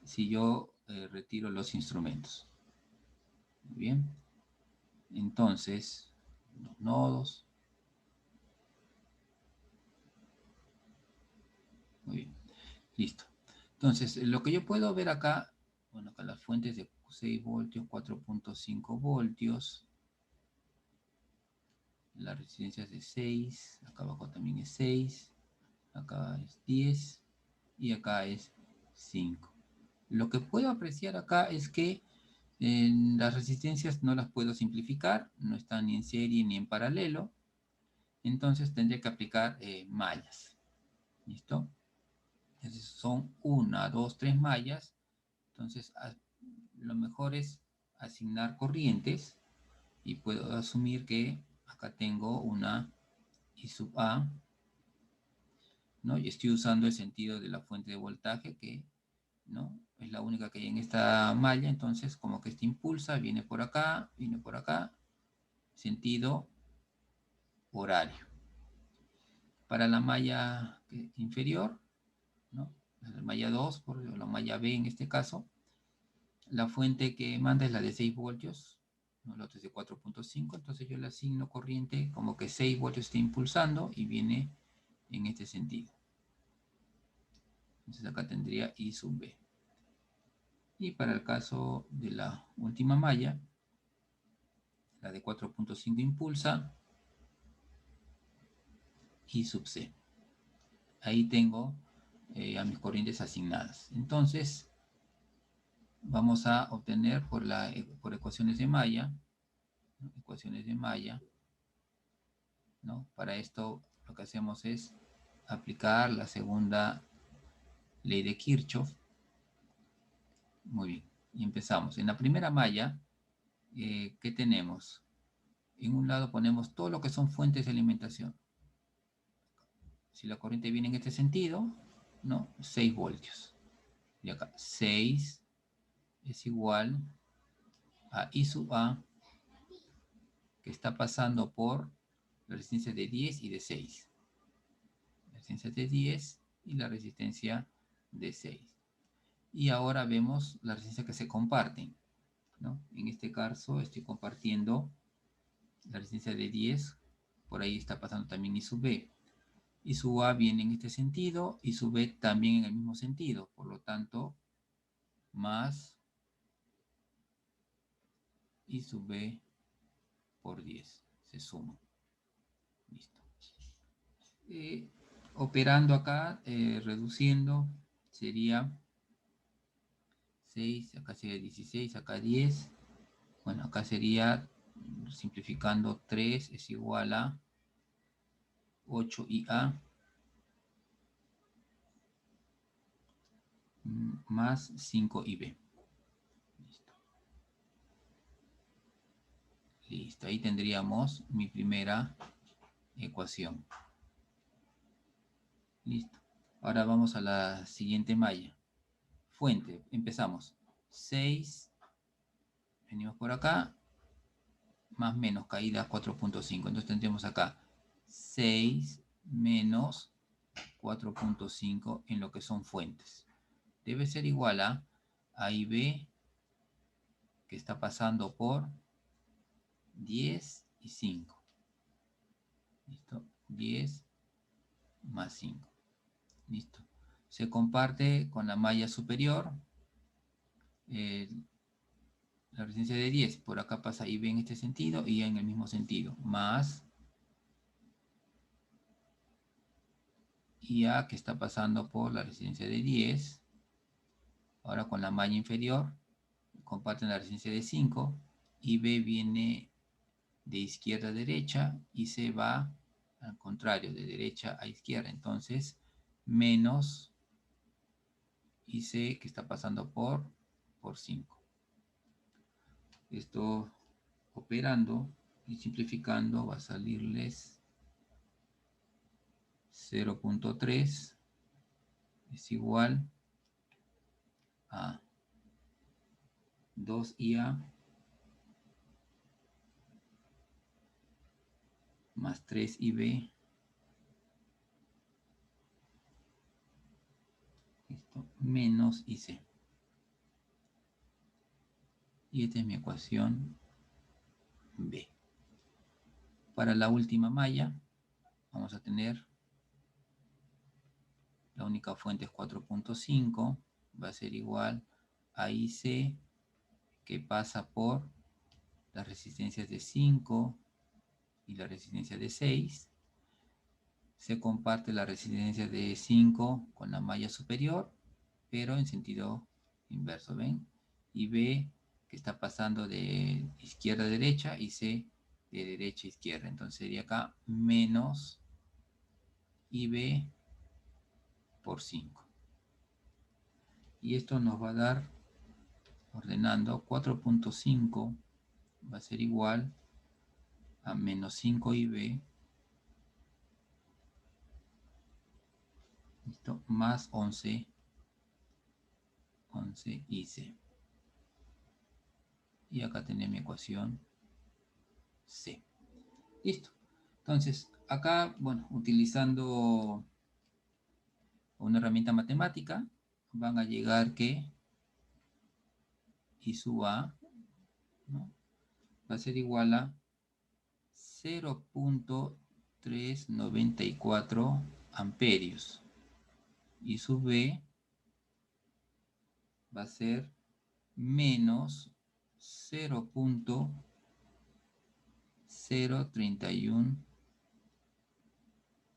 si yo retiro los instrumentos. Muy bien, entonces dos nodos. Muy bien, listo. Entonces, lo que yo puedo ver acá, bueno, acá las fuentes de 6 voltios, 4.5 voltios. La resistencia es de 6, acá abajo también es 6, acá es 10 y acá es 5. Lo que puedo apreciar acá es que las resistencias no las puedo simplificar, no están ni en serie ni en paralelo, entonces tendría que aplicar mallas. ¿Listo? Entonces son 1, 2, 3 mallas, entonces lo mejor es asignar corrientes y puedo asumir que acá tengo una I sub A, ¿no? Y estoy usando el sentido de la fuente de voltaje que, ¿no?, es la única que hay en esta malla, entonces como que este impulsa, viene por acá, sentido horario. Para la malla inferior, ¿no?, la malla 2, por la malla B en este caso, la fuente que manda es la de 6 voltios, ¿no?, la otra es de 4.5, entonces yo le asigno corriente como que 6 voltios está impulsando y viene en este sentido. Entonces acá tendría I sub B. Y para el caso de la última malla, la de 4.5 impulsa I sub C. Ahí tengo a mis corrientes asignadas. Entonces, vamos a obtener por ecuaciones de malla, ¿no?, ecuaciones de malla, ¿no? Para esto lo que hacemos es aplicar la segunda ley de Kirchhoff. Muy bien, y empezamos. En la primera malla, ¿qué tenemos? En un lado ponemos todo lo que son fuentes de alimentación. Si la corriente viene en este sentido, ¿no?, 6 voltios. Y acá 6 es igual a I sub A, que está pasando por la resistencia de 10 y de 6. La resistencia de 10 y la resistencia de 6. Y ahora vemos la resistencia que se comparten, ¿no? En este caso estoy compartiendo la resistencia de 10, por ahí está pasando también I sub B. I sub A viene en este sentido, I sub B también en el mismo sentido, por lo tanto, más I sub B por 10, se suma. Listo. Operando acá, reduciendo, sería 6, acá sería 16, acá 10. Bueno, acá sería, simplificando, 3 es igual a 8IA más 5IB. Listo. Listo, ahí tendríamos mi primera ecuación. Listo. Ahora vamos a la siguiente malla. Fuente, empezamos. 6, venimos por acá, más menos caída 4.5. Entonces tendríamos acá 6 menos 4.5 en lo que son fuentes. Debe ser igual a IB, que está pasando por 10 y 5. ¿Listo? 10 más 5. Listo. Se comparte con la malla superior. La resistencia de 10, por acá pasa IB en este sentido y en el mismo sentido, más IA, que está pasando por la resistencia de 10. Ahora con la malla inferior comparten la resistencia de 5, IB viene de izquierda a derecha y se va al contrario, de derecha a izquierda. Entonces, menos IC, que está pasando por 5. Esto operando y simplificando va a salirles 0.3 es igual a 2IA más 3IB, ¿listo?, menos IC. Y esta es mi ecuación B. Para la última malla, vamos a tener, la única fuente es 4.5, va a ser igual a IC, que pasa por las resistencias de 5 y la resistencia de 6. Se comparte la resistencia de 5 con la malla superior, pero en sentido inverso, ¿ven? Y B, que está pasando de izquierda a derecha, y C, de derecha a izquierda. Entonces sería acá menos IB por 5. Y esto nos va a dar, ordenando, 4.5 va a ser igual a menos 5 IB, ¿listo? Más 11 IC. Y acá tenemos mi ecuación C. Listo. Entonces, acá, bueno, utilizando una herramienta matemática, van a llegar que I sub A, ¿no?, va a ser igual a 0.394 amperios. I sub B va a ser menos 0.031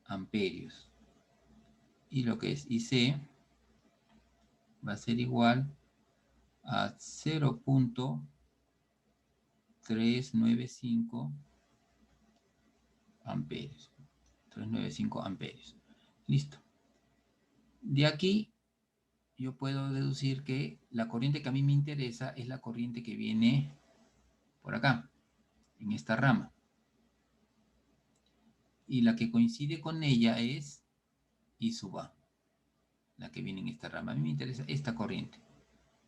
amperios. Y lo que es IC va a ser igual a 0.395 amperios. 395 amperios. Listo. De aquí yo puedo deducir que la corriente que a mí me interesa es la corriente que viene por acá, en esta rama. Y la que coincide con ella es I sub A, la que viene en esta rama. A mí me interesa esta corriente,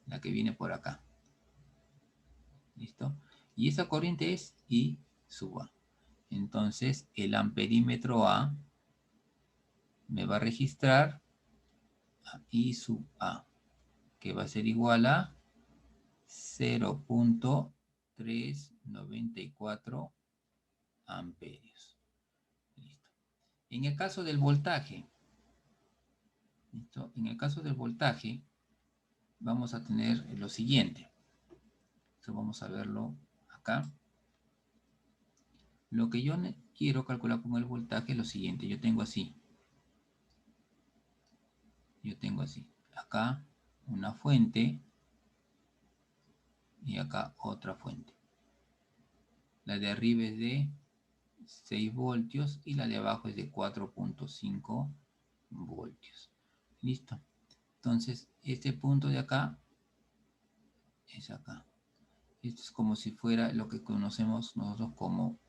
la que viene por acá. ¿Listo? Y esa corriente es I sub A. Entonces, el amperímetro A me va a registrar a I sub A, que va a ser igual a 0.394 amperios. Listo. En el caso del voltaje, ¿listo? En el caso del voltaje, vamos a tener lo siguiente. Esto vamos a verlo acá. Lo que yo quiero calcular con el voltaje es lo siguiente. Yo tengo así. Acá una fuente y acá otra fuente. La de arriba es de 6 voltios y la de abajo es de 4.5 voltios. Listo. Entonces, este punto de acá es acá. Esto es como si fuera lo que conocemos nosotros como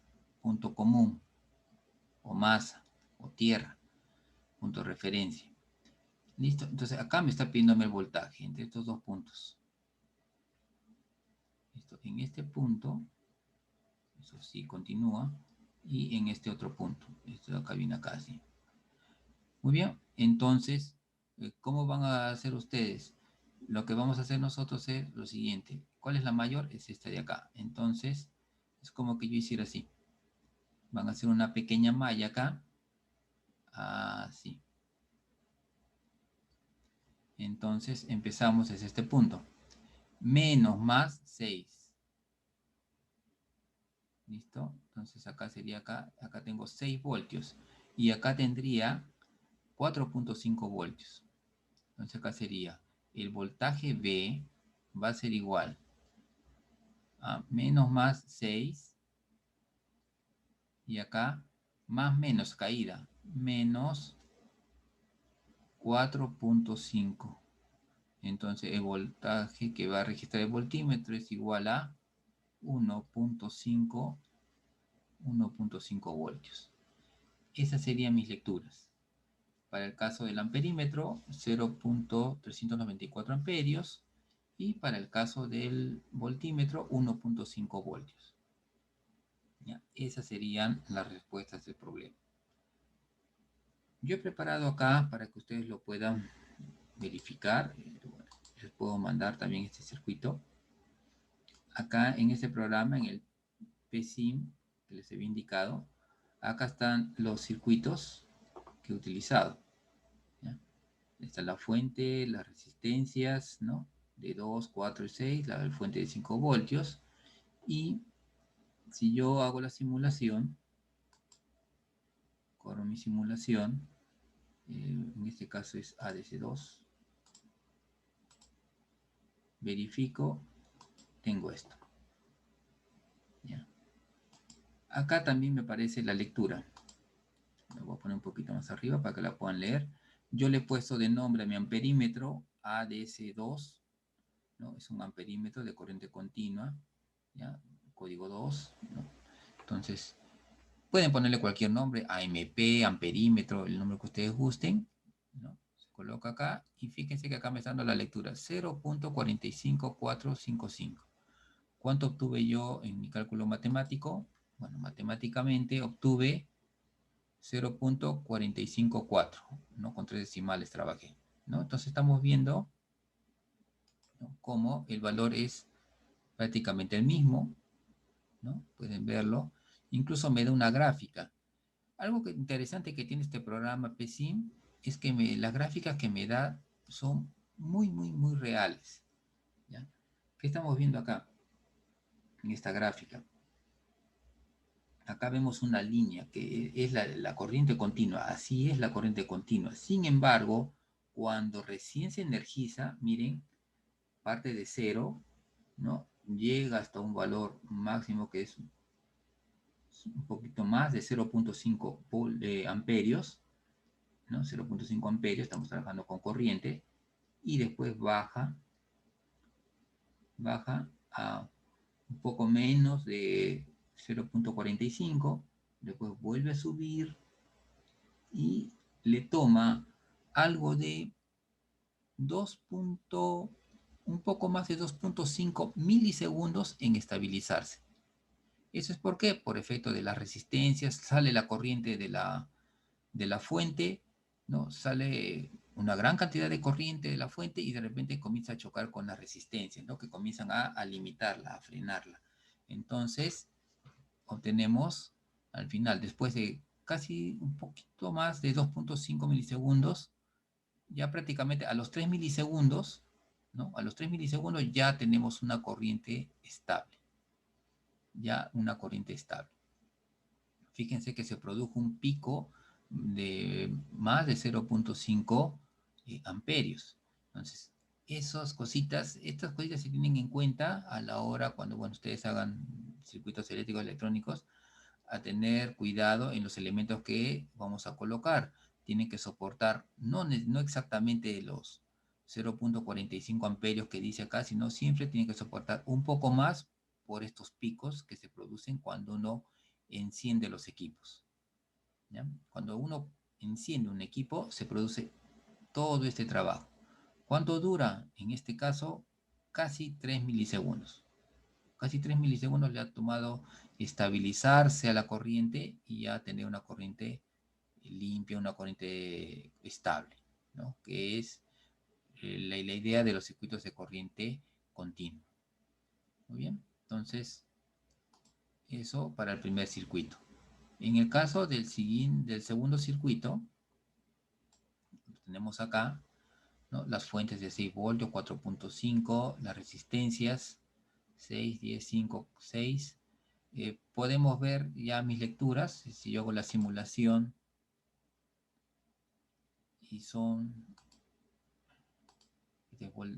punto común, o masa, o tierra, punto de referencia. Listo. Entonces, acá me está pidiéndome el voltaje entre estos dos puntos. Listo. En este punto, eso sí continúa, y en este otro punto. Esto de acá viene acá así. Muy bien. Entonces, ¿cómo van a hacer ustedes? Lo que vamos a hacer nosotros es lo siguiente. ¿Cuál es la mayor? Es esta de acá. Entonces, es como que yo hiciera así. Van a hacer una pequeña malla acá. Así. Entonces, empezamos desde este punto. Menos más 6. ¿Listo? Entonces, acá sería acá. Acá tengo 6 voltios. Y acá tendría 4.5 voltios. Entonces, acá sería el voltaje B va a ser igual a menos más 6, y acá más menos caída, menos 4.5. Entonces el voltaje que va a registrar el voltímetro es igual a 1.5 voltios. Esas serían mis lecturas. Para el caso del amperímetro, 0.394 amperios. Y para el caso del voltímetro, 1.5 voltios. ¿Ya? Esas serían las respuestas del problema. Yo he preparado acá para que ustedes lo puedan verificar. Bueno, les puedo mandar también este circuito. Acá en este programa, en el PSIM, que les había indicado, acá están los circuitos que he utilizado. ¿Ya? Está la fuente, las resistencias, ¿no? De 2, 4 y 6, la fuente de 5 voltios. Y si yo hago la simulación, corro mi simulación, en este caso es ADC2, verifico, tengo esto. ¿Ya? Acá también me aparece la lectura. Lo voy a poner un poquito más arriba para que la puedan leer. Yo le he puesto de nombre a mi amperímetro ADS2, ¿no? Es un amperímetro de corriente continua, ¿ya? Código 2, ¿no? Entonces, pueden ponerle cualquier nombre, AMP, amperímetro, el nombre que ustedes gusten, ¿no? Se coloca acá y fíjense que acá me está dando la lectura 0.45455. ¿Cuánto obtuve yo en mi cálculo matemático? Bueno, matemáticamente obtuve 0.454, ¿no? Con 3 decimales trabajé, ¿no? Entonces estamos viendo, ¿no?, cómo el valor es prácticamente el mismo, ¿no? Pueden verlo. Incluso me da una gráfica. Algo interesante que tiene este programa PSIM es que las gráficas que me da son muy reales, ¿ya? ¿Qué estamos viendo acá en esta gráfica? Acá vemos una línea que es la corriente continua. Así es la corriente continua. Sin embargo, cuando recién se energiza, miren, parte de cero, ¿no? Llega hasta un valor máximo que es un poquito más de 0.5 amperios, ¿no? 0.5 amperios, estamos trabajando con corriente, y después baja a un poco menos de 0.45, después vuelve a subir y le toma algo de un poco más de 2.5 milisegundos en estabilizarse. ¿Eso es por qué? Por efecto de las resistencias, sale la corriente de la fuente, ¿no? Sale una gran cantidad de corriente de la fuente y de repente comienza a chocar con las resistencias, ¿no? Que comienzan a limitarla, a frenarla. Entonces, obtenemos al final, después de casi un poquito más de 2.5 milisegundos, ya prácticamente a los 3 milisegundos, ¿no? A los 3 milisegundos ya tenemos una corriente estable. Ya una corriente estable. Fíjense que se produjo un pico de más de 0.5 amperios. Entonces, estas cositas se tienen en cuenta a la hora cuando, bueno, ustedes hagan circuitos eléctricos electrónicos, a tener cuidado en los elementos que vamos a colocar. Tienen que soportar no exactamente los 0.45 amperios que dice acá, sino siempre tienen que soportar un poco más por estos picos que se producen cuando uno enciende los equipos, ¿ya? Cuando uno enciende un equipo, se produce todo este trabajo. ¿Cuánto dura? En este caso, casi 3 milisegundos. Casi 3 milisegundos le ha tomado estabilizarse a la corriente y ya tener una corriente limpia, una corriente estable, ¿no? Que es la idea de los circuitos de corriente continua. Muy bien, entonces eso para el primer circuito. En el caso del segundo circuito, tenemos acá, ¿no?, las fuentes de 6 voltios, 4.5, las resistencias 6, 10, 5, 6. Podemos ver ya mis lecturas. Si yo hago la simulación y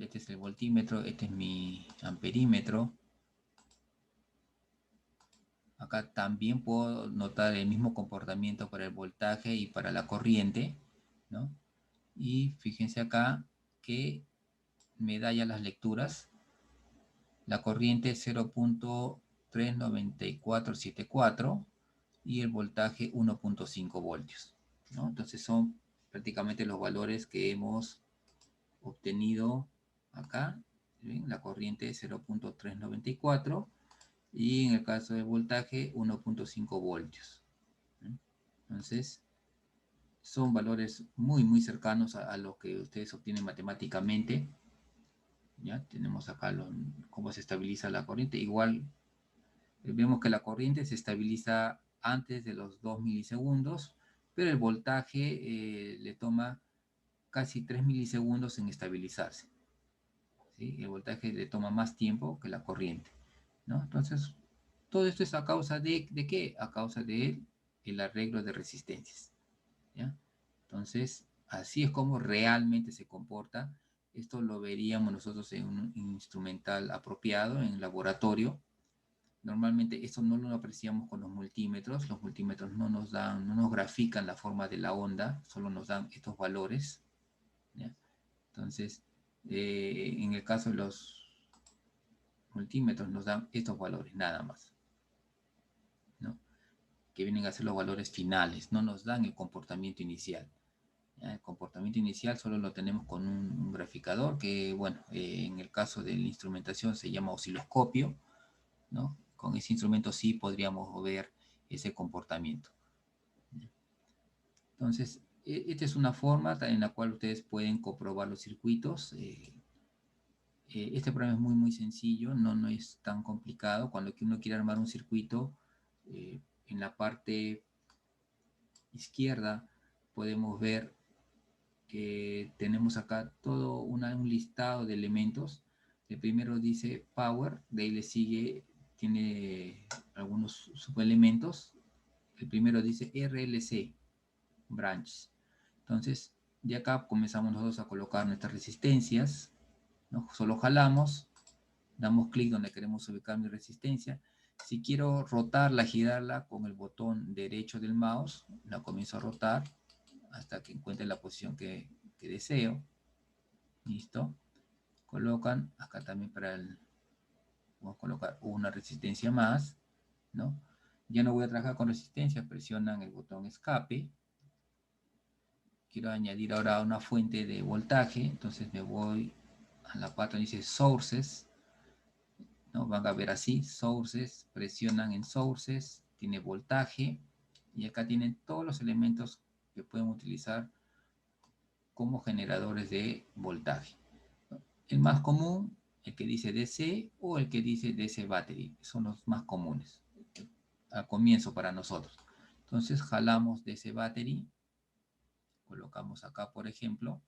este es el voltímetro, este es mi amperímetro. Acá también puedo notar el mismo comportamiento para el voltaje y para la corriente, ¿no? Y fíjense acá que me da ya las lecturas. La corriente 0.39474 y el voltaje 1.5 voltios, ¿no? Entonces son prácticamente los valores que hemos obtenido acá. ¿Ven? La corriente 0.394 y en el caso del voltaje 1.5 voltios. Entonces son valores muy cercanos a lo que ustedes obtienen matemáticamente. Ya tenemos acá cómo se estabiliza la corriente. Igual vemos que la corriente se estabiliza antes de los 2 milisegundos, pero el voltaje le toma casi 3 milisegundos en estabilizarse. ¿Sí? El voltaje le toma más tiempo que la corriente, ¿no? Entonces, todo esto es a causa ¿de qué? A causa del arreglo de resistencias, ¿ya? Entonces, así es como realmente se comporta. Esto lo veríamos nosotros en un instrumental apropiado, en laboratorio. Normalmente esto no lo apreciamos con los multímetros. Los multímetros no nos dan, no nos grafican la forma de la onda, solo nos dan estos valores, ¿ya? Entonces, en el caso de los multímetros nos dan estos valores, nada más, ¿no? Que vienen a ser los valores finales, no nos dan el comportamiento inicial. ¿Ya? El comportamiento inicial solo lo tenemos con un graficador que, bueno, en el caso de la instrumentación se llama osciloscopio, ¿no? Con ese instrumento sí podríamos ver ese comportamiento. Entonces, esta es una forma en la cual ustedes pueden comprobar los circuitos. Este programa es muy, muy sencillo, no es tan complicado. Cuando uno quiere armar un circuito, en la parte izquierda podemos ver que tenemos acá todo un listado de elementos. El primero dice Power, de ahí le sigue, tiene algunos subelementos. El primero dice RLC, Branch. Entonces, de acá comenzamos nosotros a colocar nuestras resistencias, ¿no? Solo jalamos, damos clic donde queremos ubicar mi resistencia. Si quiero rotarla, girarla con el botón derecho del mouse, la comienzo a rotar hasta que encuentre la posición que deseo. Listo. Colocan acá también vamos a colocar una resistencia más, ¿no? Ya no voy a trabajar con resistencia, presionan el botón escape. Quiero añadir ahora una fuente de voltaje, entonces me voy a la parte donde dice Sources, ¿no? Van a ver así, Sources, presionan en Sources, tiene voltaje, y acá tienen todos los elementos que pueden utilizar como generadores de voltaje. El más común, el que dice DC o el que dice DC Battery, son los más comunes al comienzo para nosotros. Entonces jalamos DC Battery, colocamos acá por ejemplo,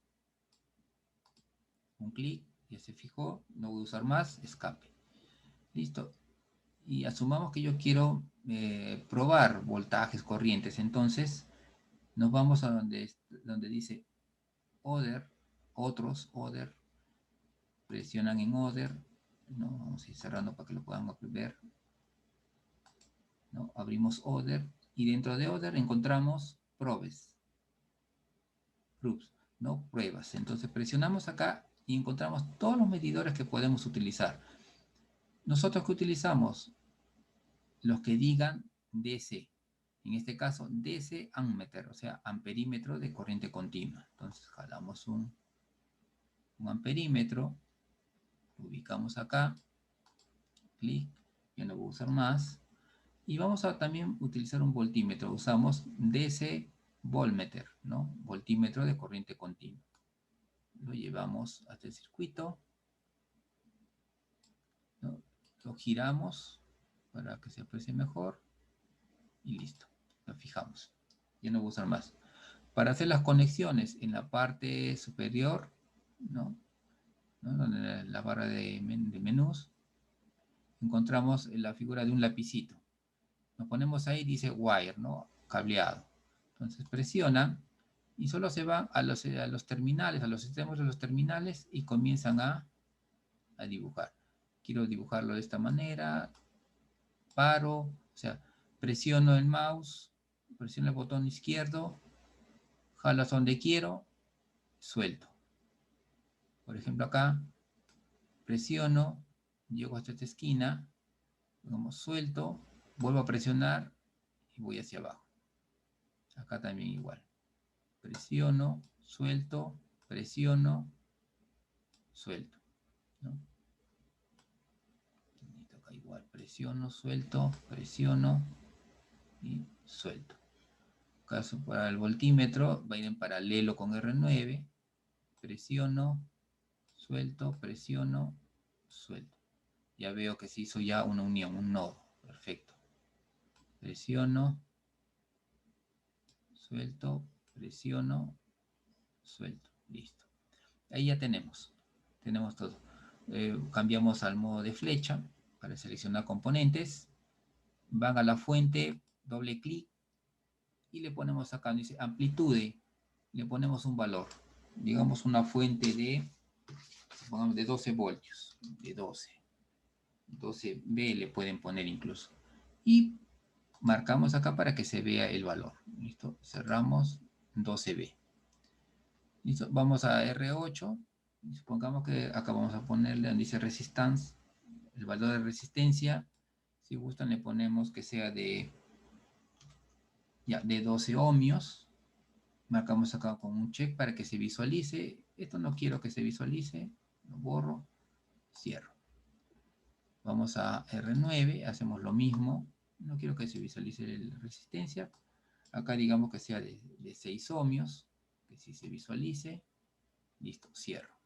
un clic, ya se fijó, no voy a usar más, escape. Listo. Y asumamos que yo quiero probar voltajes, corrientes, entonces nos vamos a donde dice Other, otros, Other, presionan en Other, ¿no? Vamos a ir cerrando para que lo puedan ver, ¿no? Abrimos Other y dentro de Other encontramos Probes, ¿no? Pruebas. Entonces presionamos acá y encontramos todos los medidores que podemos utilizar. ¿Nosotros qué utilizamos? Los que digan DC. En este caso, DC ammeter, o sea, amperímetro de corriente continua. Entonces jalamos un amperímetro, lo ubicamos acá, clic, ya no voy a usar más. Y vamos a también utilizar un voltímetro. Usamos DC voltmeter, ¿no? Voltímetro de corriente continua. Lo llevamos hasta el circuito, ¿no? Lo giramos para que se aprecie mejor y listo. Lo fijamos. Ya no voy a usar más. Para hacer las conexiones en la parte superior, ¿no? Donde la barra de menús, encontramos la figura de un lapicito. Nos ponemos ahí, dice wire, ¿no? Cableado. Entonces presionan y solo se van a los terminales, a los extremos de los terminales y comienzan a dibujar. Quiero dibujarlo de esta manera, paro, o sea, presiono el mouse, presiono el botón izquierdo, jalo hasta donde quiero, suelto. Por ejemplo acá, presiono, llego hasta esta esquina, digamos, suelto, vuelvo a presionar y voy hacia abajo. Acá también igual. Presiono, suelto, presiono, suelto, ¿no? Acá igual, presiono, suelto, presiono y suelto. Caso para el voltímetro, va a ir en paralelo con R9, presiono, suelto, presiono, suelto. Ya veo que se hizo ya una unión, un nodo, perfecto. presiono, suelto, presiono, suelto, listo. Ahí ya tenemos todo. Cambiamos al modo de flecha para seleccionar componentes. Van a la fuente, doble clic y le ponemos acá, dice amplitud, le ponemos un valor. Digamos una fuente de, supongamos, de 12 voltios, de 12V le pueden poner incluso. Y marcamos acá para que se vea el valor. ¿Listo? Cerramos 12V. ¿Listo? Vamos a R8. Supongamos que acá vamos a ponerle donde dice resistance, el valor de resistencia. Si gustan le ponemos que sea de 12 ohmios. Marcamos acá con un check para que se visualice. Esto no quiero que se visualice. Lo borro. Cierro. Vamos a R9. Hacemos lo mismo. No quiero que se visualice la resistencia. Acá digamos que sea de 6 ohmios. Que si se visualice. Listo. Cierro.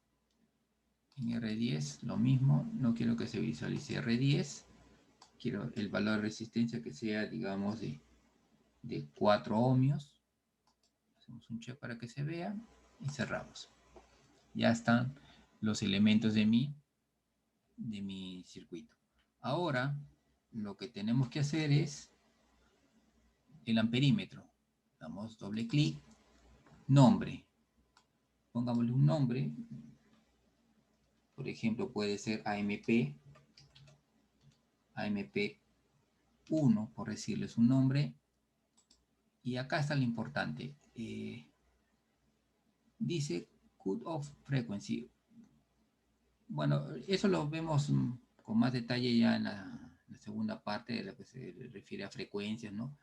En R10 lo mismo. No quiero que se visualice R10. Quiero el valor de resistencia que sea, digamos, de 4 ohmios. Hacemos un check para que se vea y cerramos. Ya están los elementos de mi circuito. Ahora lo que tenemos que hacer es el amperímetro. Damos doble clic, nombre. Pongámosle un nombre. Por ejemplo, puede ser AMP 1, por decirles un nombre. Y acá está lo importante. Dice cut-off frequency. Bueno, eso lo vemos con más detalle ya en la segunda parte de lo que se refiere a frecuencias, ¿no?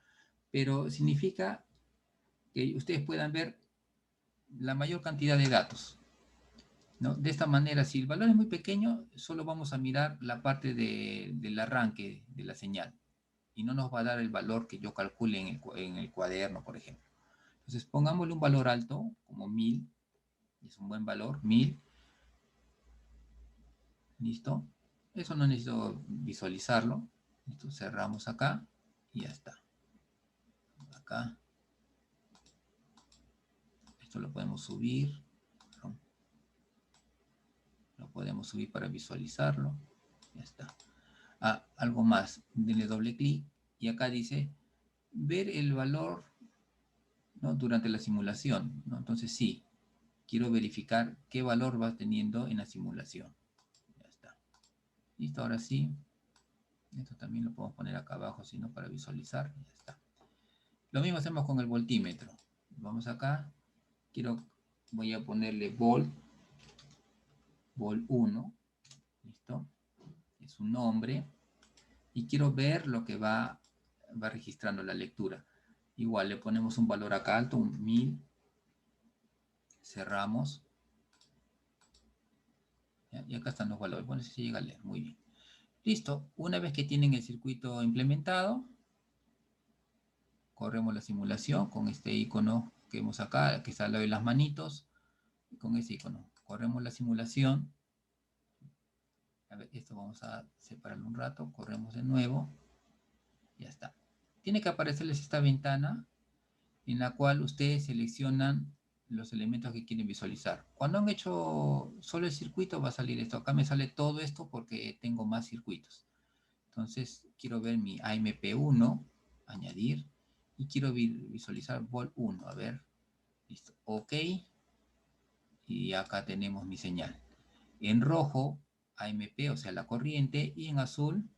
Pero significa que ustedes puedan ver la mayor cantidad de datos, ¿no? De esta manera, si el valor es muy pequeño, solo vamos a mirar la parte del arranque de la señal y no nos va a dar el valor que yo calcule en el cuaderno, por ejemplo. Entonces, pongámosle un valor alto, como 1000, es un buen valor, 1000. ¿Listo? Eso no necesito visualizarlo. Listo, cerramos acá y ya está. Acá. Esto lo podemos subir. Lo podemos subir para visualizarlo. Ya está. Algo más. Denle doble clic y acá dice ver el valor, ¿no? Durante la simulación, ¿no? Entonces sí, quiero verificar qué valor va teniendo en la simulación. Ya está. Listo, ahora sí. Esto también lo podemos poner acá abajo, sino para visualizar. Ya está. Lo mismo hacemos con el voltímetro. Vamos acá. Voy a ponerle volt 1. ¿Listo? Es un nombre. Y quiero ver lo que va registrando la lectura. Igual le ponemos un valor acá alto, un 1000. Cerramos. Y acá están los valores. Bueno, si se llega a leer. Muy bien. Listo. Una vez que tienen el circuito implementado, corremos la simulación con este icono que vemos acá, que está al lado de las manitos. Y con ese icono. Corremos la simulación. A ver, esto vamos a separarlo un rato. Corremos de nuevo. Ya está. Tiene que aparecerles esta ventana en la cual ustedes seleccionan los elementos que quieren visualizar. Cuando han hecho solo el circuito va a salir esto. Acá me sale todo esto porque tengo más circuitos. Entonces quiero ver mi AMP1, añadir, y quiero visualizar volt 1. A ver, listo, ok. Y acá tenemos mi señal. En rojo, AMP, o sea, la corriente, y en azul,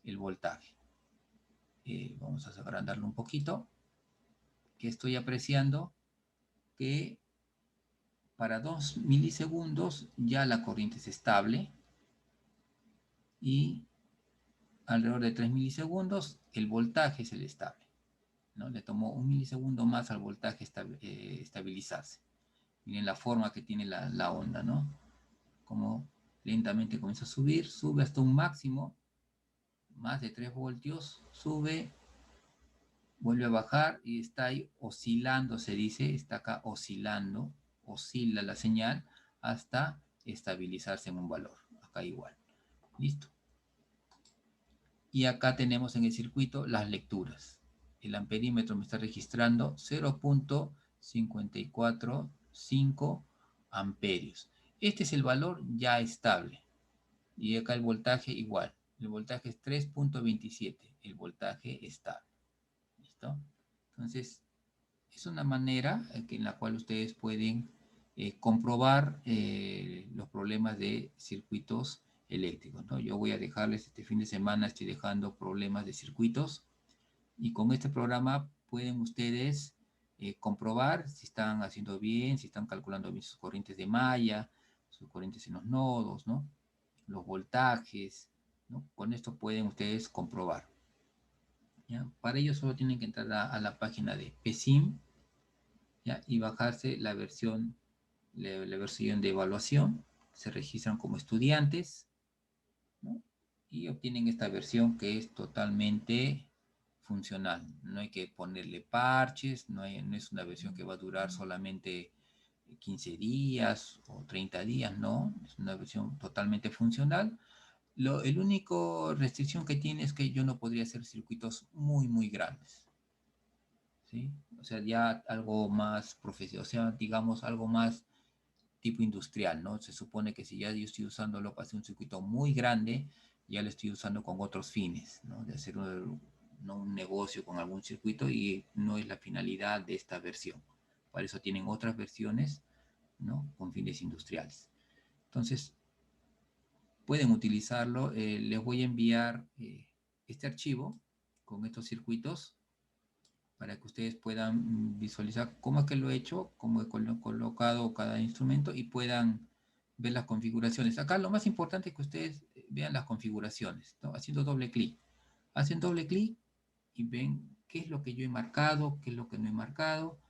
el voltaje. Vamos a agrandarlo un poquito. Que estoy apreciando que para 2 milisegundos ya la corriente es estable y alrededor de 3 milisegundos el voltaje es el estable, ¿no? Le tomó 1 milisegundo más al voltaje estabilizarse. Miren la forma que tiene la onda, ¿no? Como lentamente comienza a subir, sube hasta un máximo, más de 3 voltios, sube, vuelve a bajar y está ahí oscilando, se dice, está acá oscilando, oscila la señal hasta estabilizarse en un valor. Acá igual. Listo. Y acá tenemos en el circuito las lecturas. El amperímetro me está registrando 0.545 amperios. Este es el valor ya estable. Y acá el voltaje igual. El voltaje es 3.27. El voltaje estable. ¿Listo? Entonces, es una manera en la cual ustedes pueden comprobar los problemas de circuitos eléctricos, ¿no? Yo voy a dejarles este fin de semana, estoy dejando problemas de circuitos y con este programa pueden ustedes comprobar si están haciendo bien, si están calculando bien sus corrientes de malla, sus corrientes en los nodos, ¿no? Los voltajes, ¿no? Con esto pueden ustedes comprobar. ¿Ya? Para ello solo tienen que entrar a la página de PSIM, ¿ya? Y bajarse la versión de evaluación. Se registran como estudiantes, ¿no? Y obtienen esta versión que es totalmente funcional. No hay que ponerle parches, no es una versión que va a durar solamente 15 días o 30 días, no. Es una versión totalmente funcional. El único restricción que tiene es que yo no podría hacer circuitos muy grandes. ¿Sí? O sea, ya algo más profesional, o sea, digamos algo más tipo industrial, ¿no? Se supone que si ya yo estoy usándolo para hacer un circuito muy grande, ya lo estoy usando con otros fines, ¿no? De hacer un negocio con algún circuito y no es la finalidad de esta versión. Para eso tienen otras versiones, ¿no? Con fines industriales. Entonces, pueden utilizarlo. Les voy a enviar este archivo con estos circuitos para que ustedes puedan visualizar cómo es que lo he hecho, cómo he colocado cada instrumento y puedan ver las configuraciones. Acá lo más importante es que ustedes vean las configuraciones, ¿no? Haciendo doble clic. Hacen doble clic y ven qué es lo que yo he marcado, qué es lo que no he marcado,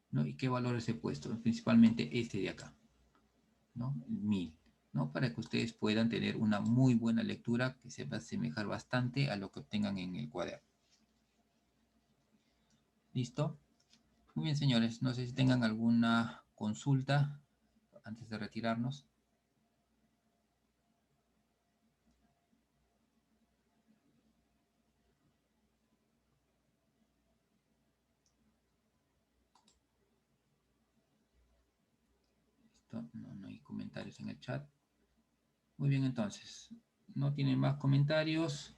¿no? Y qué valores he puesto, principalmente este de acá, ¿no? El 1000, ¿no? Para que ustedes puedan tener una muy buena lectura que se va a asemejar bastante a lo que obtengan en el cuaderno. ¿Listo? Muy bien, señores. No sé si tengan alguna consulta antes de retirarnos. Listo. No hay comentarios en el chat. Muy bien, entonces. No tienen más comentarios.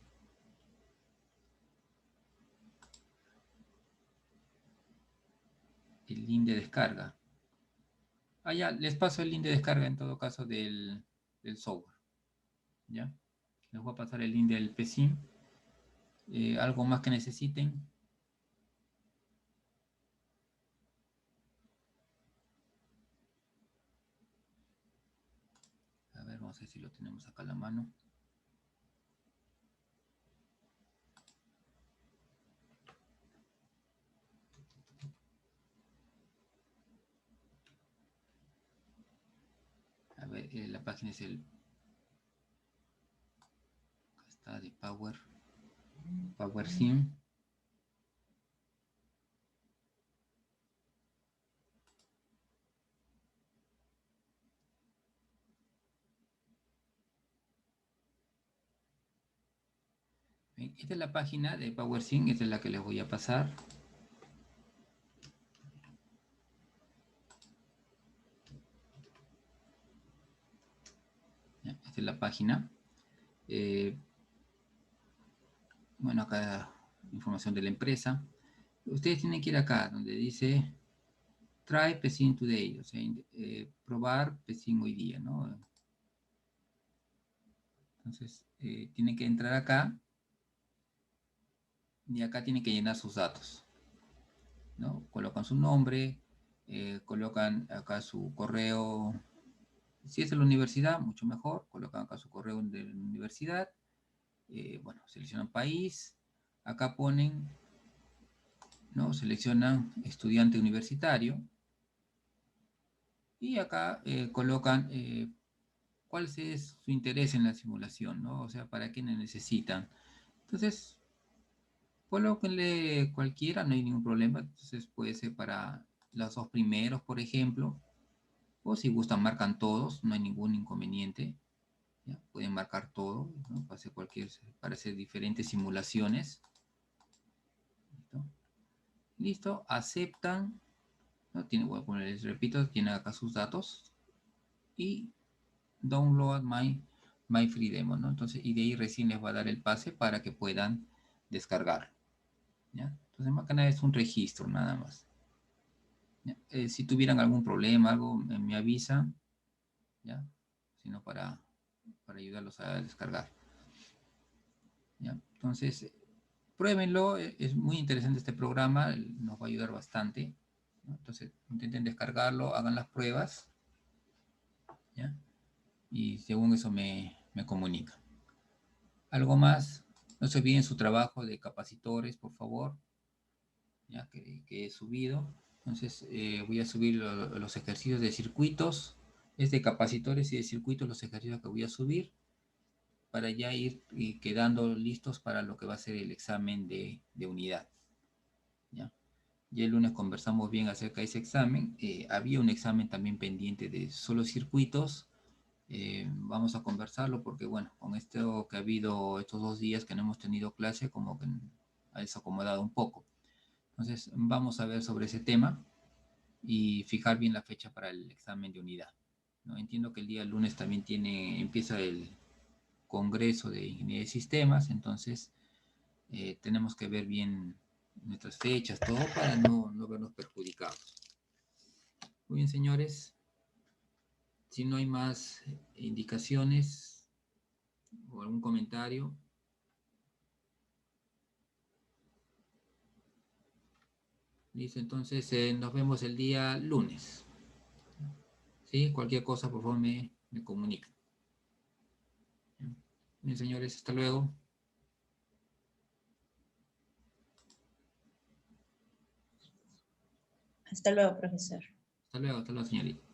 El link de descarga. Ya, les paso el link de descarga en todo caso del software. ¿Ya? Les voy a pasar el link del PSIM. ¿Algo más que necesiten? A ver, vamos a ver si lo tenemos acá a la mano. A ver, la página es el... Acá está, de PowerSim. Esta es la página de PowerSync, esta es la que les voy a pasar. Esta es la página. Bueno, acá información de la empresa. Ustedes tienen que ir acá, donde dice Try PSIM Today, o sea, probar PSIM hoy día, ¿no? Entonces, tienen que entrar acá y acá tienen que llenar sus datos, ¿no? Colocan su nombre, colocan acá su correo. Si es de la universidad, mucho mejor. Colocan acá su correo de la universidad. Bueno, seleccionan país. Acá ponen, ¿no? Seleccionan estudiante universitario. Y acá colocan cuál es su interés en la simulación, ¿no? O sea, para qué necesitan. Entonces, colóquenle cualquiera, no hay ningún problema. Entonces puede ser para los dos primeros, por ejemplo. O si gustan, marcan todos, no hay ningún inconveniente. ¿ya? Pueden marcar todo, ¿no? Para hacer diferentes simulaciones. ¿Listo? Listo, aceptan, ¿no? Voy a poner, les repito, tienen acá sus datos y download my free demo, ¿no? Entonces, y de ahí recién les va a dar el pase para que puedan descargar, ¿ya? Entonces, más que nada es un registro, nada más. Si tuvieran algún problema, algo, me avisan, ¿ya? Sino para ayudarlos a descargar, ¿ya? Entonces, pruébenlo, es muy interesante este programa, nos va a ayudar bastante, ¿no? Entonces, intenten descargarlo, hagan las pruebas, ¿ya? Y según eso me comunican. Algo más, no se olviden su trabajo de capacitores, por favor, ya que he subido. Entonces, voy a subir los ejercicios de circuitos, es de capacitores y de circuitos los ejercicios que voy a subir para ya ir quedando listos para lo que va a ser el examen de unidad, ¿ya? Ya el lunes conversamos bien acerca de ese examen. Había un examen también pendiente de solo circuitos. Vamos a conversarlo porque, bueno, con esto que ha habido estos 2 días que no hemos tenido clase, como que ha desacomodado un poco. Entonces, vamos a ver sobre ese tema y fijar bien la fecha para el examen de unidad, ¿no? Entiendo que el día lunes también empieza el Congreso de Ingeniería de Sistemas, entonces tenemos que ver bien nuestras fechas, todo para no vernos perjudicados. Muy bien, señores. Si no hay más indicaciones o algún comentario. Listo, entonces nos vemos el día lunes. ¿Sí? Cualquier cosa, por favor, me comunican. Bien, señores, hasta luego. Hasta luego, profesor. Hasta luego, señorita.